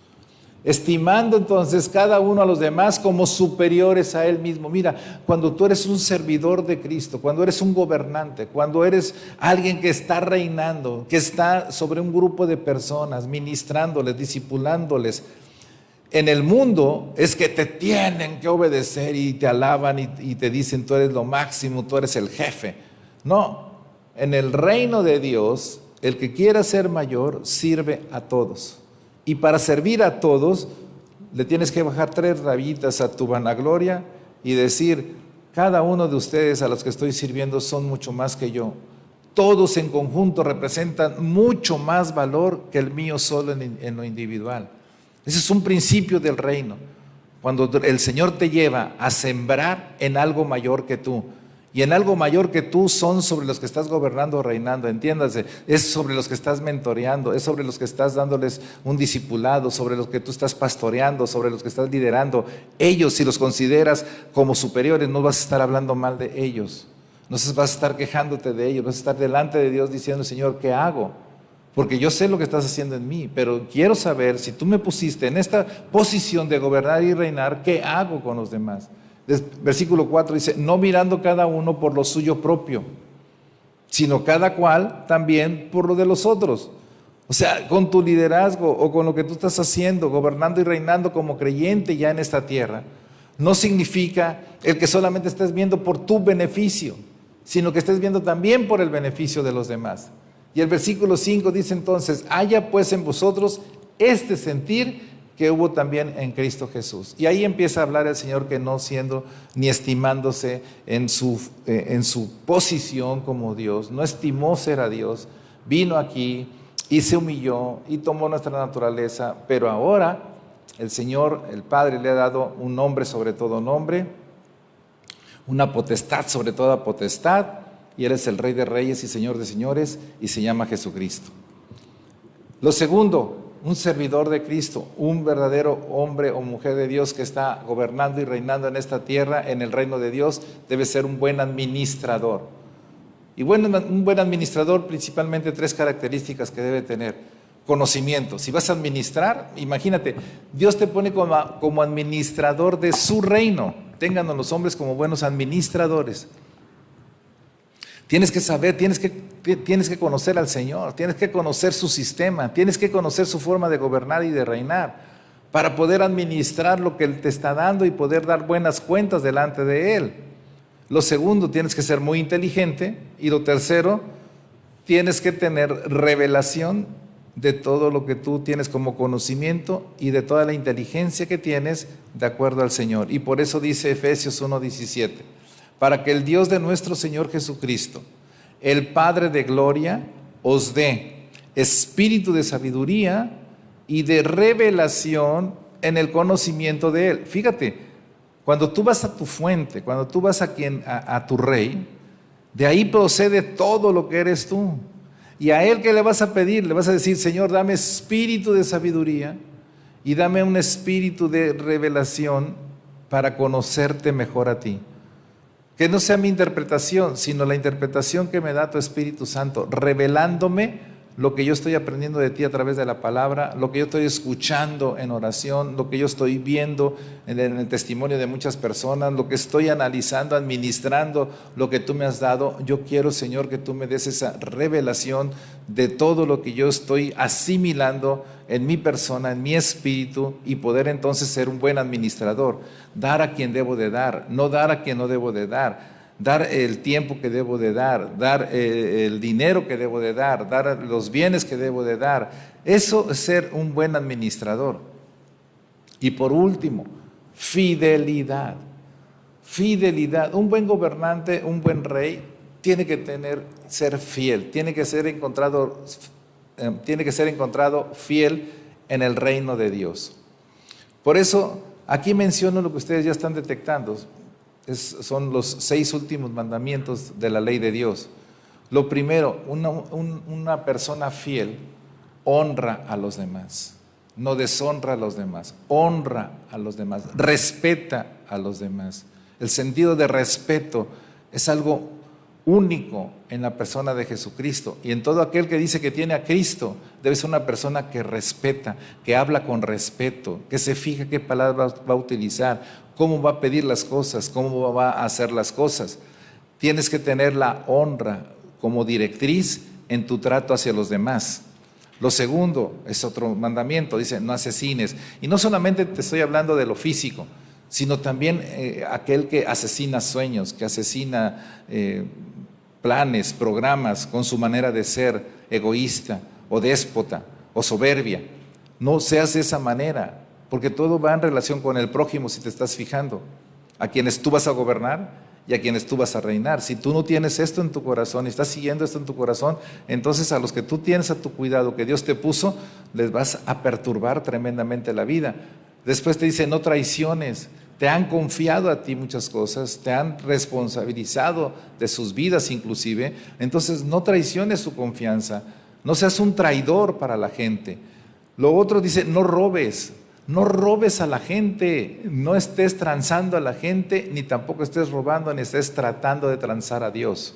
Estimando entonces cada uno a los demás como superiores a Él mismo. Mira, cuando tú eres un servidor de Cristo, cuando eres un gobernante, cuando eres alguien que está reinando, que está sobre un grupo de personas, ministrándoles, discipulándoles, en el mundo es que te tienen que obedecer y te alaban y te dicen tú eres lo máximo, tú eres el jefe. No, en el reino de Dios, el que quiera ser mayor sirve a todos. Y para servir a todos, le tienes que bajar 3 rayitas a tu vanagloria y decir, cada uno de ustedes a los que estoy sirviendo son mucho más que yo. Todos en conjunto representan mucho más valor que el mío solo en lo individual. Ese es un principio del reino. Cuando el Señor te lleva a sembrar en algo mayor que tú. Y en algo mayor que tú son sobre los que estás gobernando o reinando, entiéndase, es sobre los que estás mentoreando, es sobre los que estás dándoles un discipulado, sobre los que tú estás pastoreando, sobre los que estás liderando. Ellos, si los consideras como superiores, no vas a estar hablando mal de ellos, no vas a estar quejándote de ellos, vas a estar delante de Dios diciendo, Señor, ¿qué hago? Porque yo sé lo que estás haciendo en mí, pero quiero saber, si tú me pusiste en esta posición de gobernar y reinar, ¿qué hago con los demás? Versículo 4 dice, no mirando cada uno por lo suyo propio, sino cada cual también por lo de los otros. O sea, con tu liderazgo o con lo que tú estás haciendo, gobernando y reinando como creyente ya en esta tierra, no significa el que solamente estés viendo por tu beneficio, sino que estés viendo también por el beneficio de los demás. Y el versículo 5 dice entonces, haya pues en vosotros este sentir que hubo también en Cristo Jesús. Y ahí empieza a hablar el Señor que no siendo ni estimándose en su posición como Dios, no estimó ser a Dios, vino aquí y se humilló y tomó nuestra naturaleza, pero ahora el Señor, el Padre, le ha dado un nombre sobre todo nombre, una potestad sobre toda potestad, y Él es el Rey de Reyes y Señor de Señores, y se llama Jesucristo. Lo segundo, un servidor de Cristo, un verdadero hombre o mujer de Dios que está gobernando y reinando en esta tierra, en el reino de Dios, debe ser un buen administrador. Y un buen administrador, principalmente 3 características que debe tener. Conocimiento. Si vas a administrar, imagínate, Dios te pone como administrador de su reino. Téngannos los hombres como buenos administradores. Tienes que saber, tienes que conocer al Señor, tienes que conocer su sistema, tienes que conocer su forma de gobernar y de reinar para poder administrar lo que Él te está dando y poder dar buenas cuentas delante de Él. Lo segundo, tienes que ser muy inteligente. Y lo tercero, tienes que tener revelación de todo lo que tú tienes como conocimiento y de toda la inteligencia que tienes de acuerdo al Señor. Y por eso dice Efesios 1:17. Para que el Dios de nuestro Señor Jesucristo, el Padre de gloria, os dé espíritu de sabiduría y de revelación en el conocimiento de Él. Fíjate, cuando tú vas a tu fuente, cuando tú vas a tu Rey, de ahí procede todo lo que eres tú. Y a Él, ¿qué le vas a pedir? Le vas a decir, Señor, dame espíritu de sabiduría y dame un espíritu de revelación para conocerte mejor a ti. Que no sea mi interpretación, sino la interpretación que me da tu Espíritu Santo, revelándome lo que yo estoy aprendiendo de ti a través de la palabra, lo que yo estoy escuchando en oración, lo que yo estoy viendo en el testimonio de muchas personas, lo que estoy analizando, administrando, lo que tú me has dado. Yo quiero, Señor, que tú me des esa revelación de todo lo que yo estoy asimilando en mi persona, en mi espíritu, y poder entonces ser un buen administrador, dar a quien debo de dar, no dar a quien no debo de dar el tiempo que debo de dar el dinero que debo de dar los bienes que debo de dar. Eso es ser un buen administrador. Y por último, fidelidad. Fidelidad. Un buen gobernante, un buen rey, tiene que ser fiel, tiene que ser encontrado fiel en el reino de Dios. Por eso, aquí menciono lo que ustedes ya están detectando. son los 6 últimos mandamientos de la ley de Dios. Lo primero, una persona fiel honra a los demás, no deshonra a los demás, honra a los demás, respeta a los demás. El sentido de respeto es algo único en la persona de Jesucristo, y en todo aquel que dice que tiene a Cristo debe ser una persona que respeta, que habla con respeto, que se fija qué palabras va a utilizar, cómo va a pedir las cosas, cómo va a hacer las cosas. Tienes que tener la honra como directriz en tu trato hacia los demás. Lo segundo es otro mandamiento, dice no asesines, y no solamente te estoy hablando de lo físico, sino también aquel que asesina sueños, que asesina planes, programas, con su manera de ser egoísta o déspota o soberbia. No seas de esa manera, porque todo va en relación con el prójimo, si te estás fijando, a quienes tú vas a gobernar y a quienes tú vas a reinar. Si tú no tienes esto en tu corazón y estás siguiendo esto en tu corazón, entonces a los que tú tienes a tu cuidado, que Dios te puso, les vas a perturbar tremendamente la vida. Después te dice no traiciones. Te han confiado a ti muchas cosas, te han responsabilizado de sus vidas inclusive, entonces no traiciones su confianza, no seas un traidor para la gente. Lo otro dice, no robes a la gente, no estés transando a la gente, ni tampoco estés robando, ni estés tratando de transar a Dios.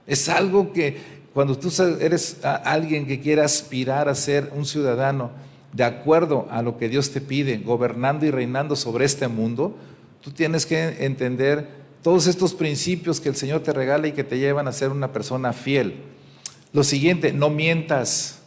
Es algo que cuando tú eres alguien que quiere aspirar a ser un ciudadano de acuerdo a lo que Dios te pide, gobernando y reinando sobre este mundo, tú tienes que entender todos estos principios que el Señor te regala y que te llevan a ser una persona fiel. Lo siguiente, no mientas,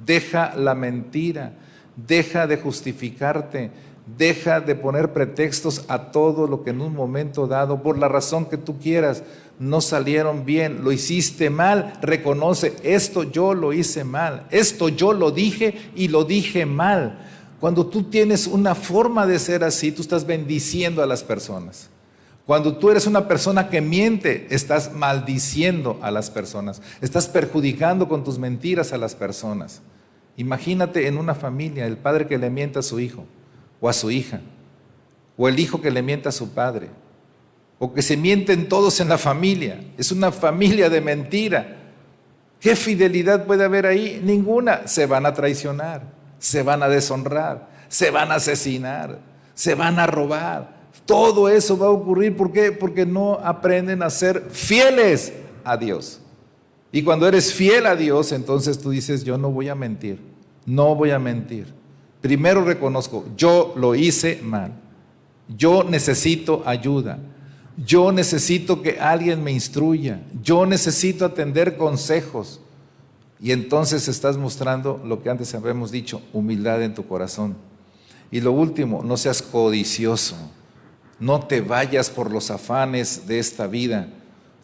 deja la mentira, deja de justificarte, deja de poner pretextos a todo lo que en un momento dado, por la razón que tú quieras, no salieron bien, lo hiciste mal, reconoce, esto yo lo hice mal, esto yo lo dije y lo dije mal. Cuando tú tienes una forma de ser así, tú estás bendiciendo a las personas. Cuando tú eres una persona que miente, estás maldiciendo a las personas, estás perjudicando con tus mentiras a las personas. Imagínate en una familia, el padre que le miente a su hijo o a su hija, o el hijo que le miente a su padre, o que se mienten todos en la familia. Es una familia de mentira. ¿Qué fidelidad puede haber ahí? Ninguna. Se van a traicionar, se van a deshonrar, se van a asesinar, se van a robar. Todo eso va a ocurrir. ¿Por qué? Porque no aprenden a ser fieles a Dios. Y cuando eres fiel a Dios, entonces tú dices, yo no voy a mentir, no voy a mentir. Primero reconozco, yo lo hice mal, yo necesito ayuda, yo necesito que alguien me instruya, yo necesito atender consejos. Y entonces estás mostrando lo que antes habíamos dicho, humildad en tu corazón. Y lo último, no seas codicioso, no te vayas por los afanes de esta vida.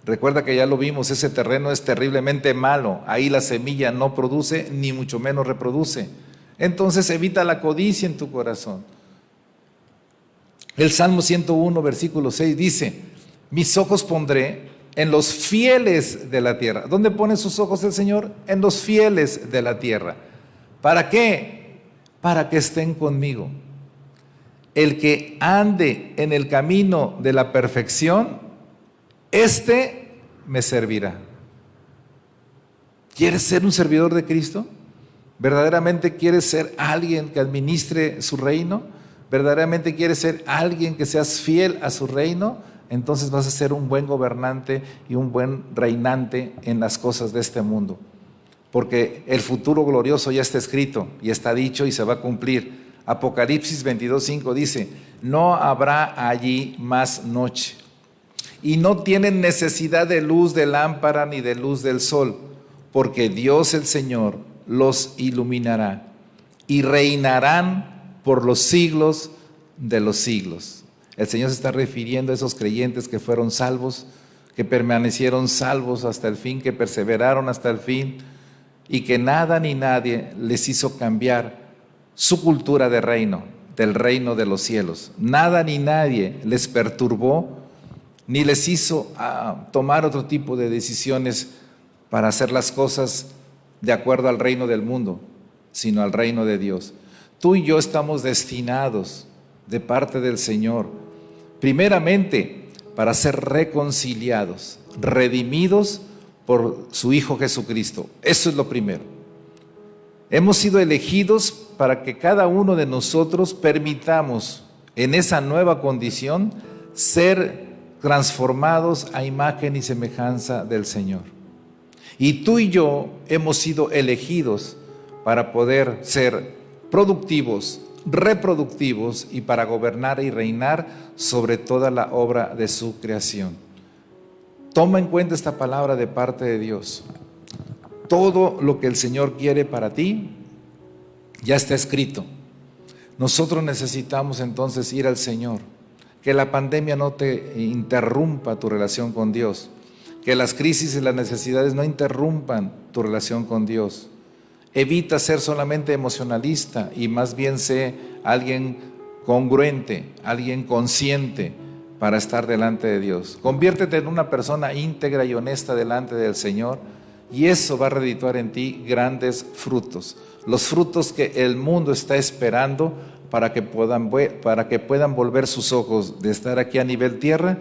Recuerda que ya lo vimos, ese terreno es terriblemente malo, ahí la semilla no produce ni mucho menos reproduce. Entonces evita la codicia en tu corazón. El Salmo 101, versículo 6 dice, mis ojos pondré en los fieles de la tierra. ¿Dónde pone sus ojos el Señor? En los fieles de la tierra. ¿Para qué? Para que estén conmigo. El que ande en el camino de la perfección, este me servirá. ¿Quieres ser un servidor de Cristo? ¿Verdaderamente quieres ser alguien que administre su reino? ¿Verdaderamente quieres ser alguien que seas fiel a su reino? Entonces vas a ser un buen gobernante y un buen reinante en las cosas de este mundo. Porque el futuro glorioso ya está escrito y está dicho y se va a cumplir. Apocalipsis 22:5 dice, no habrá allí más noche. Y no tienen necesidad de luz de lámpara ni de luz del sol, porque Dios el Señor los iluminará y reinarán por los siglos de los siglos. El Señor se está refiriendo a esos creyentes que fueron salvos, que permanecieron salvos hasta el fin, que perseveraron hasta el fin y que nada ni nadie les hizo cambiar su cultura de reino, del reino de los cielos. Nada ni nadie les perturbó ni les hizo tomar otro tipo de decisiones para hacer las cosas de acuerdo al reino del mundo, sino al reino de Dios. Tú y yo estamos destinados de parte del Señor. Primeramente, para ser reconciliados, redimidos por su Hijo Jesucristo. Eso es lo primero. Hemos sido elegidos para que cada uno de nosotros permitamos en esa nueva condición ser transformados a imagen y semejanza del Señor. Y tú y yo hemos sido elegidos para poder ser productivos, reproductivos y para gobernar y reinar sobre toda la obra de su creación. Toma en cuenta esta palabra de parte de Dios. Todo lo que el Señor quiere para ti ya está escrito. Nosotros necesitamos entonces ir al Señor. Que la pandemia no te interrumpa tu relación con Dios. Que las crisis y las necesidades no interrumpan tu relación con Dios. Evita ser solamente emocionalista y más bien sé alguien congruente, alguien consciente para estar delante de Dios. Conviértete en una persona íntegra y honesta delante del Señor y eso va a redituar en ti grandes frutos. Los frutos que el mundo está esperando para que puedan volver sus ojos de estar aquí a nivel tierra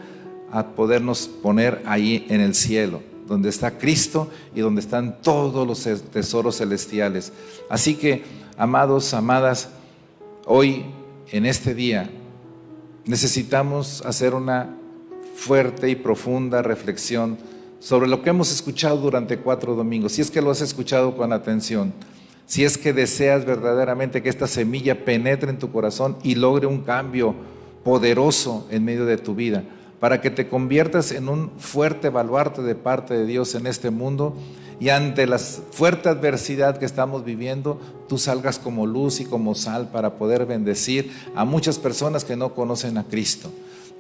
a podernos poner ahí en el cielo, donde está Cristo y donde están todos los tesoros celestiales. Así que, amados, amadas, hoy, en este día, necesitamos hacer una fuerte y profunda reflexión sobre lo que hemos escuchado durante 4 domingos, si es que lo has escuchado con atención, si es que deseas verdaderamente que esta semilla penetre en tu corazón y logre un cambio poderoso en medio de tu vida, para que te conviertas en un fuerte baluarte de parte de Dios en este mundo y ante la fuerte adversidad que estamos viviendo, tú salgas como luz y como sal para poder bendecir a muchas personas que no conocen a Cristo.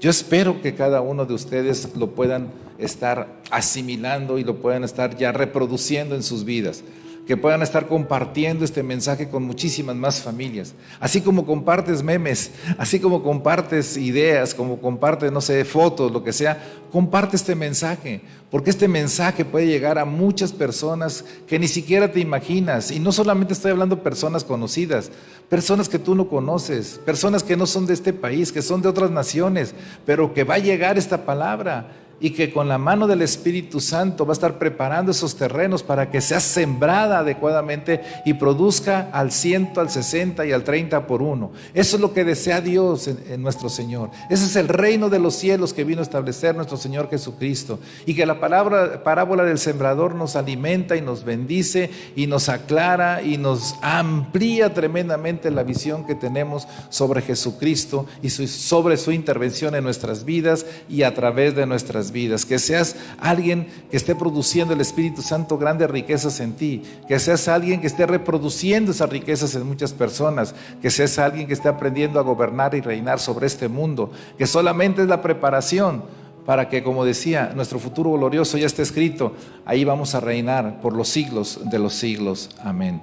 Yo espero que cada uno de ustedes lo puedan estar asimilando y lo puedan estar ya reproduciendo en sus vidas, que puedan estar compartiendo este mensaje con muchísimas más familias, así como compartes memes, así como compartes ideas, como compartes, no sé, fotos, lo que sea, comparte este mensaje, porque este mensaje puede llegar a muchas personas que ni siquiera te imaginas, y no solamente estoy hablando de personas conocidas, personas que tú no conoces, personas que no son de este país, que son de otras naciones, pero que va a llegar esta palabra, y que con la mano del Espíritu Santo va a estar preparando esos terrenos para que sea sembrada adecuadamente y produzca al 100, al 60 y al 30 por uno. Eso es lo que desea Dios en nuestro Señor. Ese es el reino de los cielos que vino a establecer nuestro Señor Jesucristo. Y que la parábola del sembrador nos alimenta y nos bendice y nos aclara y nos amplía tremendamente la visión que tenemos sobre Jesucristo y sobre su intervención en nuestras vidas y a través de nuestras vidas. Que seas alguien que esté produciendo el Espíritu Santo grandes riquezas en ti, que seas alguien que esté reproduciendo esas riquezas en muchas personas, que seas alguien que esté aprendiendo a gobernar y reinar sobre este mundo, que solamente es la preparación para que, como decía, nuestro futuro glorioso ya está escrito, ahí vamos a reinar por los siglos de los siglos. Amén.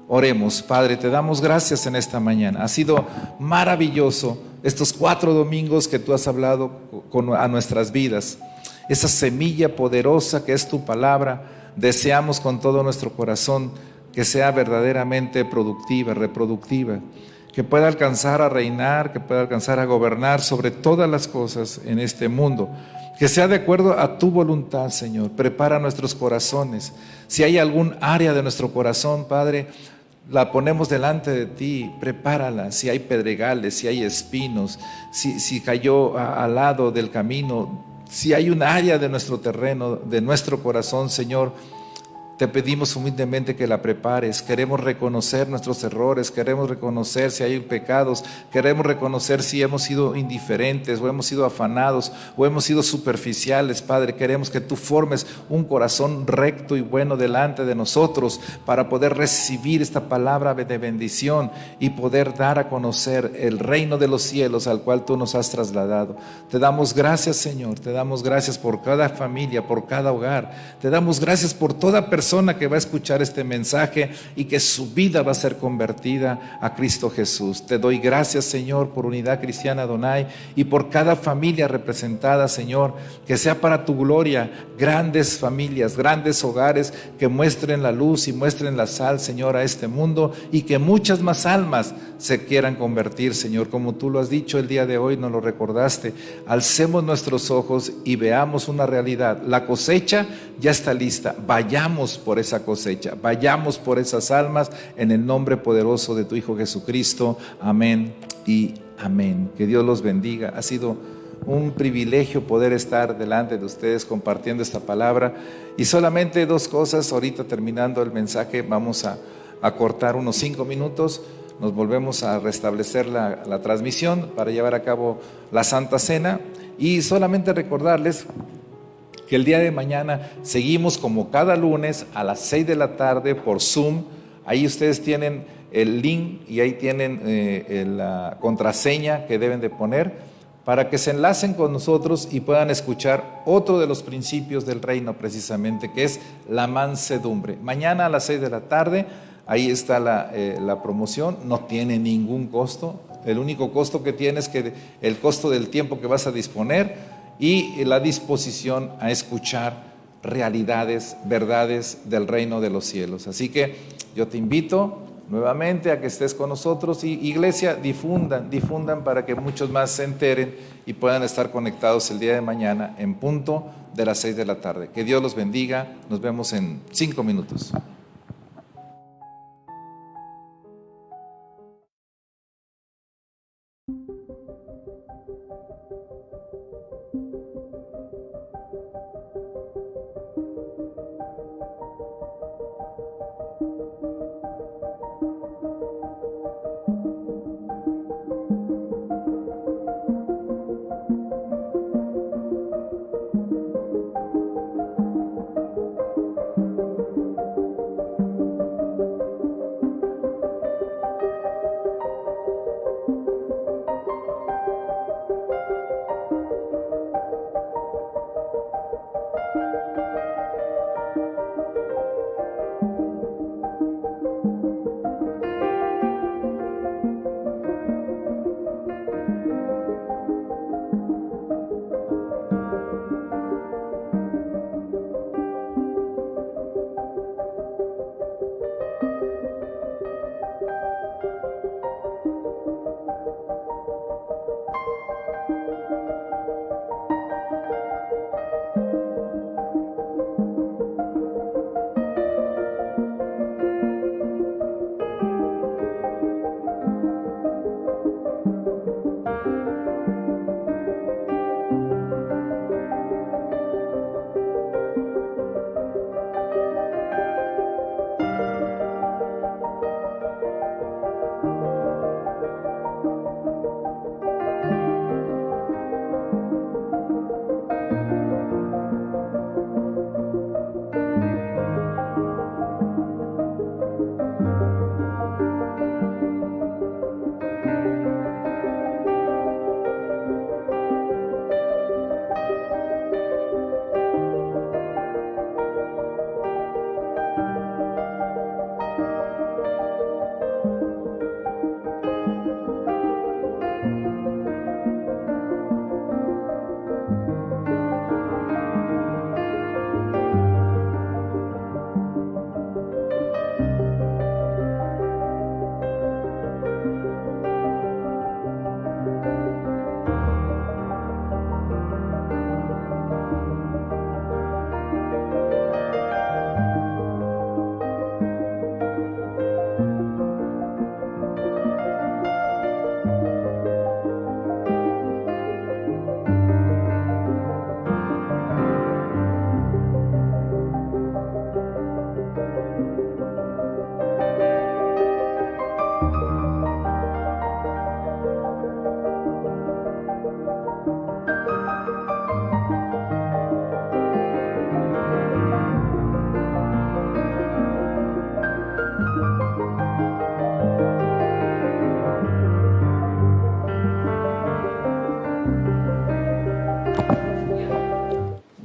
Oremos. Padre, te damos gracias en esta mañana. Ha sido maravilloso estos 4 domingos que tú has hablado a nuestras vidas. Esa semilla poderosa que es tu palabra, deseamos con todo nuestro corazón que sea verdaderamente productiva, reproductiva, que pueda alcanzar a reinar, que pueda alcanzar a gobernar sobre todas las cosas en este mundo. Que sea de acuerdo a tu voluntad, Señor. Prepara nuestros corazones. Si hay algún área de nuestro corazón, Padre, la ponemos delante de ti, prepárala. Si hay pedregales, si hay espinos, si cayó al lado del camino, si hay un área de nuestro terreno, de nuestro corazón, Señor, te pedimos humildemente que la prepares. Queremos reconocer nuestros errores, queremos reconocer si hay pecados, queremos reconocer si hemos sido indiferentes o hemos sido afanados o hemos sido superficiales, Padre. Queremos que tú formes un corazón recto y bueno delante de nosotros para poder recibir esta palabra de bendición y poder dar a conocer el reino de los cielos al cual tú nos has trasladado. Te damos gracias, Señor, te damos gracias por cada familia, por cada hogar, te damos gracias por toda persona persona que va a escuchar este mensaje y que su vida va a ser convertida a Cristo Jesús. Te doy gracias, Señor, por Unidad Cristiana Adonai y por cada familia representada, Señor, que sea para tu gloria, grandes familias, grandes hogares que muestren la luz y muestren la sal, Señor, a este mundo, y que muchas más almas se quieran convertir, Señor, como tú lo has dicho el día de hoy, nos lo recordaste. Alcemos nuestros ojos y veamos una realidad. La cosecha ya está lista. Vayamos por esa cosecha, vayamos por esas almas en el nombre poderoso de tu Hijo Jesucristo. Amén y amén. Que Dios los bendiga. Ha sido un privilegio poder estar delante de ustedes compartiendo esta palabra. Y solamente dos cosas, ahorita terminando el mensaje vamos a cortar unos 5 minutos. Nos volvemos a restablecer la transmisión para llevar a cabo la Santa Cena, y solamente recordarles que el día de mañana seguimos como cada lunes a las 6 de la tarde por Zoom. Ahí ustedes tienen el link y ahí tienen la contraseña que deben de poner para que se enlacen con nosotros y puedan escuchar otro de los principios del reino, precisamente, que es la mansedumbre. Mañana a las 6 de la tarde. Ahí está la promoción, no tiene ningún costo. El único costo que tiene es el costo del tiempo que vas a disponer y la disposición a escuchar realidades, verdades del reino de los cielos. Así que yo te invito nuevamente a que estés con nosotros, y iglesia, difundan para que muchos más se enteren y puedan estar conectados el día de mañana en punto de las 6 de la tarde. Que Dios los bendiga. Nos vemos en 5 minutos.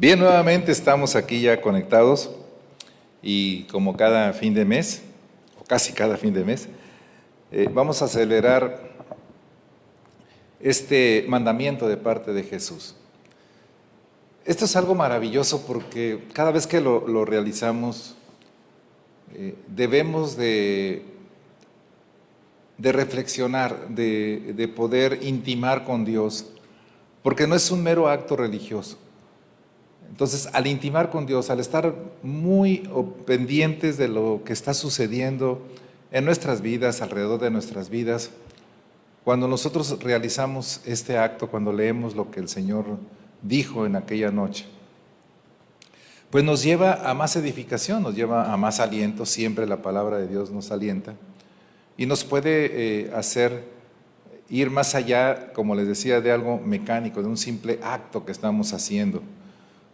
Bien, nuevamente estamos aquí ya conectados y como cada fin de mes, o casi cada fin de mes, vamos a celebrar este mandamiento de parte de Jesús. Esto es algo maravilloso porque cada vez que lo realizamos, debemos de reflexionar, de poder intimar con Dios, porque no es un mero acto religioso. Entonces, al intimar con Dios, al estar muy pendientes de lo que está sucediendo en nuestras vidas, alrededor de nuestras vidas, cuando nosotros realizamos este acto, cuando leemos lo que el Señor dijo en aquella noche, pues nos lleva a más edificación, nos lleva a más aliento. Siempre la palabra de Dios nos alienta y nos puede hacer ir más allá, como les decía, de algo mecánico, de un simple acto que estamos haciendo.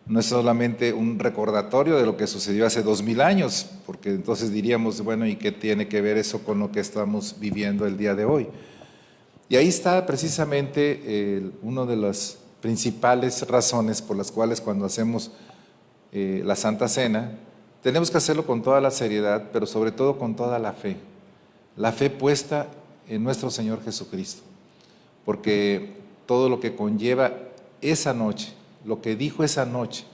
No es solamente un recordatorio de lo que sucedió hace 2000 años, porque entonces diríamos, bueno, ¿y qué tiene que ver eso con lo que estamos viviendo el día de hoy? Y ahí está precisamente una de las principales razones por las cuales cuando hacemos la Santa Cena, tenemos que hacerlo con toda la seriedad, pero sobre todo con toda la fe puesta en nuestro Señor Jesucristo, porque todo lo que conlleva esa noche, lo que dijo esa noche,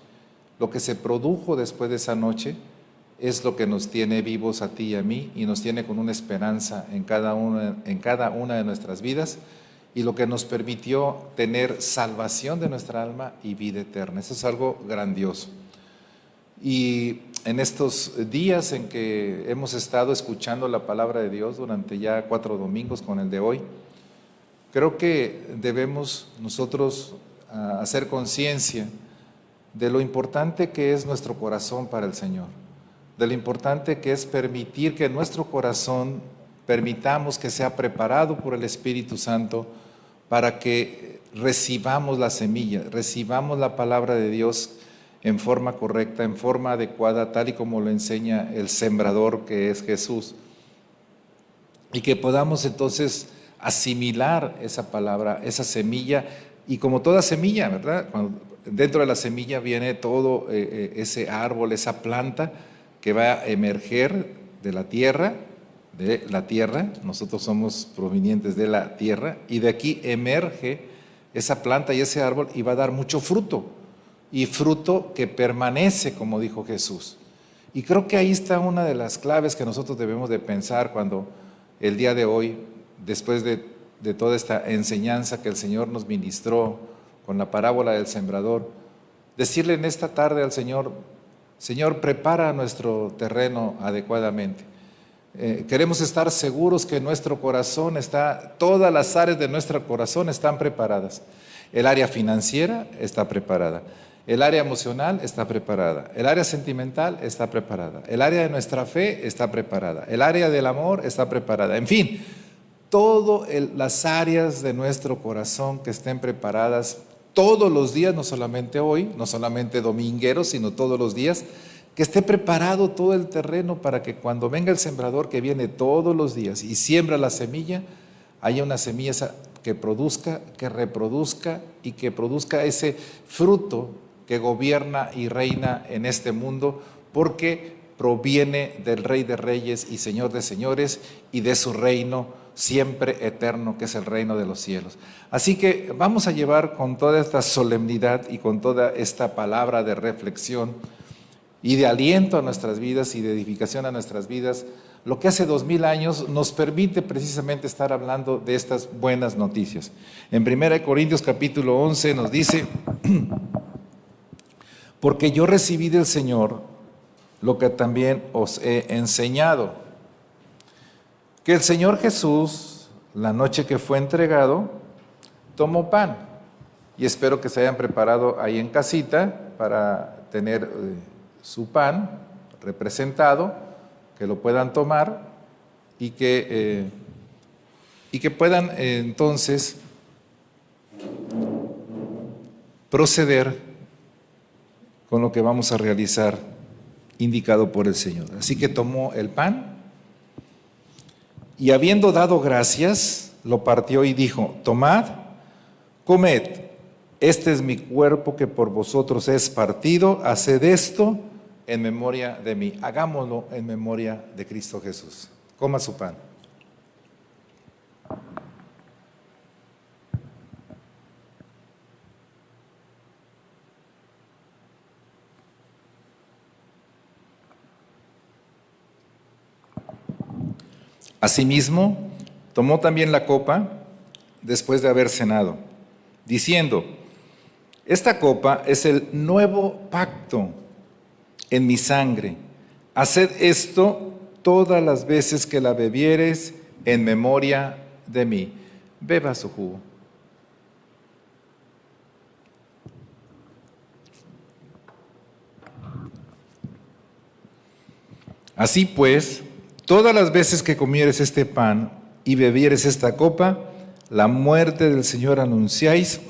lo que se produjo después de esa noche, es lo que nos tiene vivos a ti y a mí y nos tiene con una esperanza en cada una de nuestras vidas y lo que nos permitió tener salvación de nuestra alma y vida eterna. Eso es algo grandioso. Y en estos días en que hemos estado escuchando la palabra de Dios durante ya 4 domingos con el de hoy, creo que debemos nosotros hacer conciencia de lo importante que es nuestro corazón para el Señor, de lo importante que es permitir que nuestro corazón, permitamos que sea preparado por el Espíritu Santo para que recibamos la semilla, recibamos la palabra de Dios en forma correcta, en forma adecuada, tal y como lo enseña el sembrador que es Jesús, y que podamos entonces asimilar esa palabra, esa semilla, y como toda semilla, ¿verdad? Dentro de la semilla viene todo ese árbol, esa planta que va a emerger de la tierra, nosotros somos provenientes de la tierra, y de aquí emerge esa planta y ese árbol y va a dar mucho fruto, y fruto que permanece, como dijo Jesús. Y creo que ahí está una de las claves que nosotros debemos de pensar cuando el día de hoy, después de toda esta enseñanza que el Señor nos ministró con la parábola del sembrador, decirle en esta tarde al Señor: Señor, prepara nuestro terreno adecuadamente. Queremos estar seguros que nuestro corazón está, todas las áreas de nuestro corazón están preparadas. El área financiera está preparada, el área emocional está preparada, el área sentimental está preparada, el área de nuestra fe está preparada, el área del amor está preparada. En fin, todas las áreas de nuestro corazón que estén preparadas todos los días, no solamente hoy, no solamente domingueros, sino todos los días, que esté preparado todo el terreno para que cuando venga el sembrador que viene todos los días y siembra la semilla, haya una semilla que produzca, que reproduzca y que produzca ese fruto que gobierna y reina en este mundo, porque proviene del Rey de Reyes y Señor de Señores y de su reino siempre eterno, que es el reino de los cielos. Así que vamos a llevar con toda esta solemnidad y con toda esta palabra de reflexión y de aliento a nuestras vidas y de edificación a nuestras vidas, lo que hace 2000 años nos permite precisamente estar hablando de estas buenas noticias. En 1 Corintios capítulo 11 nos dice: porque yo recibí del Señor lo que también os he enseñado, que el Señor Jesús, la noche que fue entregado, tomó pan, y espero que se hayan preparado ahí en casita para tener su pan representado, que lo puedan tomar y que puedan entonces proceder con lo que vamos a realizar indicado por el Señor. Así que tomó el pan y, habiendo dado gracias, lo partió y dijo: tomad, comed, este es mi cuerpo que por vosotros es partido, haced esto en memoria de mí. Hagámoslo en memoria de Cristo Jesús. Coma su pan. Asimismo, tomó también la copa después de haber cenado, diciendo: esta copa es el nuevo pacto en mi sangre. Haced esto todas las veces que la bebiereis en memoria de mí. Beba su jugo. Así pues, todas las veces que comieres este pan y bebieres esta copa, la muerte del Señor anunciáis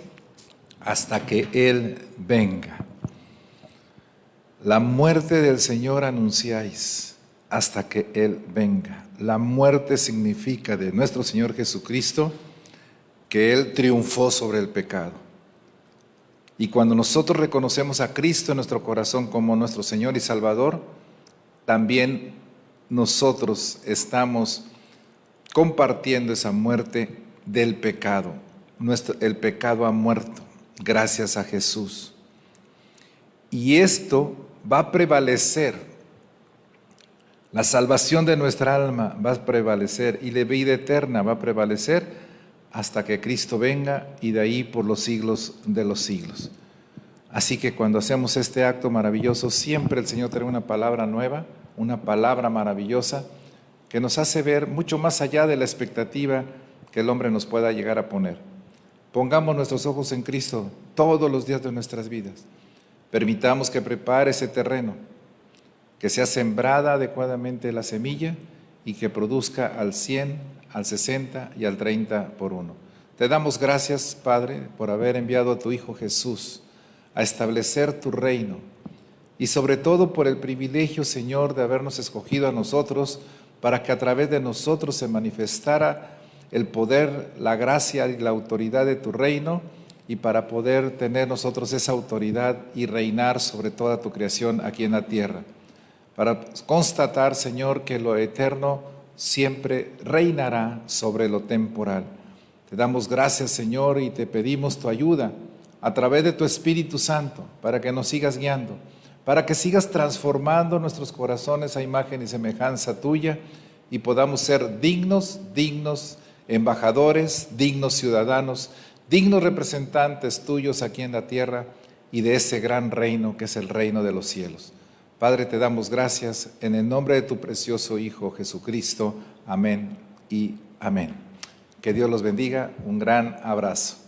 hasta que Él venga. La muerte del Señor anunciáis hasta que Él venga. La muerte significa de nuestro Señor Jesucristo que Él triunfó sobre el pecado. Y cuando nosotros reconocemos a Cristo en nuestro corazón como nuestro Señor y Salvador, también nosotros estamos compartiendo esa muerte del pecado. El pecado ha muerto gracias a Jesús. Y esto va a prevalecer. La salvación de nuestra alma va a prevalecer y la vida eterna va a prevalecer hasta que Cristo venga y de ahí por los siglos de los siglos. Así que cuando hacemos este acto maravilloso, siempre el Señor trae una palabra nueva, una palabra maravillosa que nos hace ver mucho más allá de la expectativa que el hombre nos pueda llegar a poner. Pongamos nuestros ojos en Cristo todos los días de nuestras vidas. Permitamos que prepare ese terreno, que sea sembrada adecuadamente la semilla y que produzca al 100, al 60 y al 30 por uno. Te damos gracias, Padre, por haber enviado a tu Hijo Jesús a establecer tu reino y sobre todo por el privilegio, Señor, de habernos escogido a nosotros para que a través de nosotros se manifestara el poder, la gracia y la autoridad de tu reino y para poder tener nosotros esa autoridad y reinar sobre toda tu creación aquí en la tierra. Para constatar, Señor, que lo eterno siempre reinará sobre lo temporal. Te damos gracias, Señor, y te pedimos tu ayuda a través de tu Espíritu Santo para que nos sigas guiando, para que sigas transformando nuestros corazones a imagen y semejanza tuya y podamos ser dignos embajadores, dignos ciudadanos, dignos representantes tuyos aquí en la tierra y de ese gran reino que es el reino de los cielos. Padre, te damos gracias en el nombre de tu precioso Hijo Jesucristo. Amén y amén. Que Dios los bendiga. Un gran abrazo.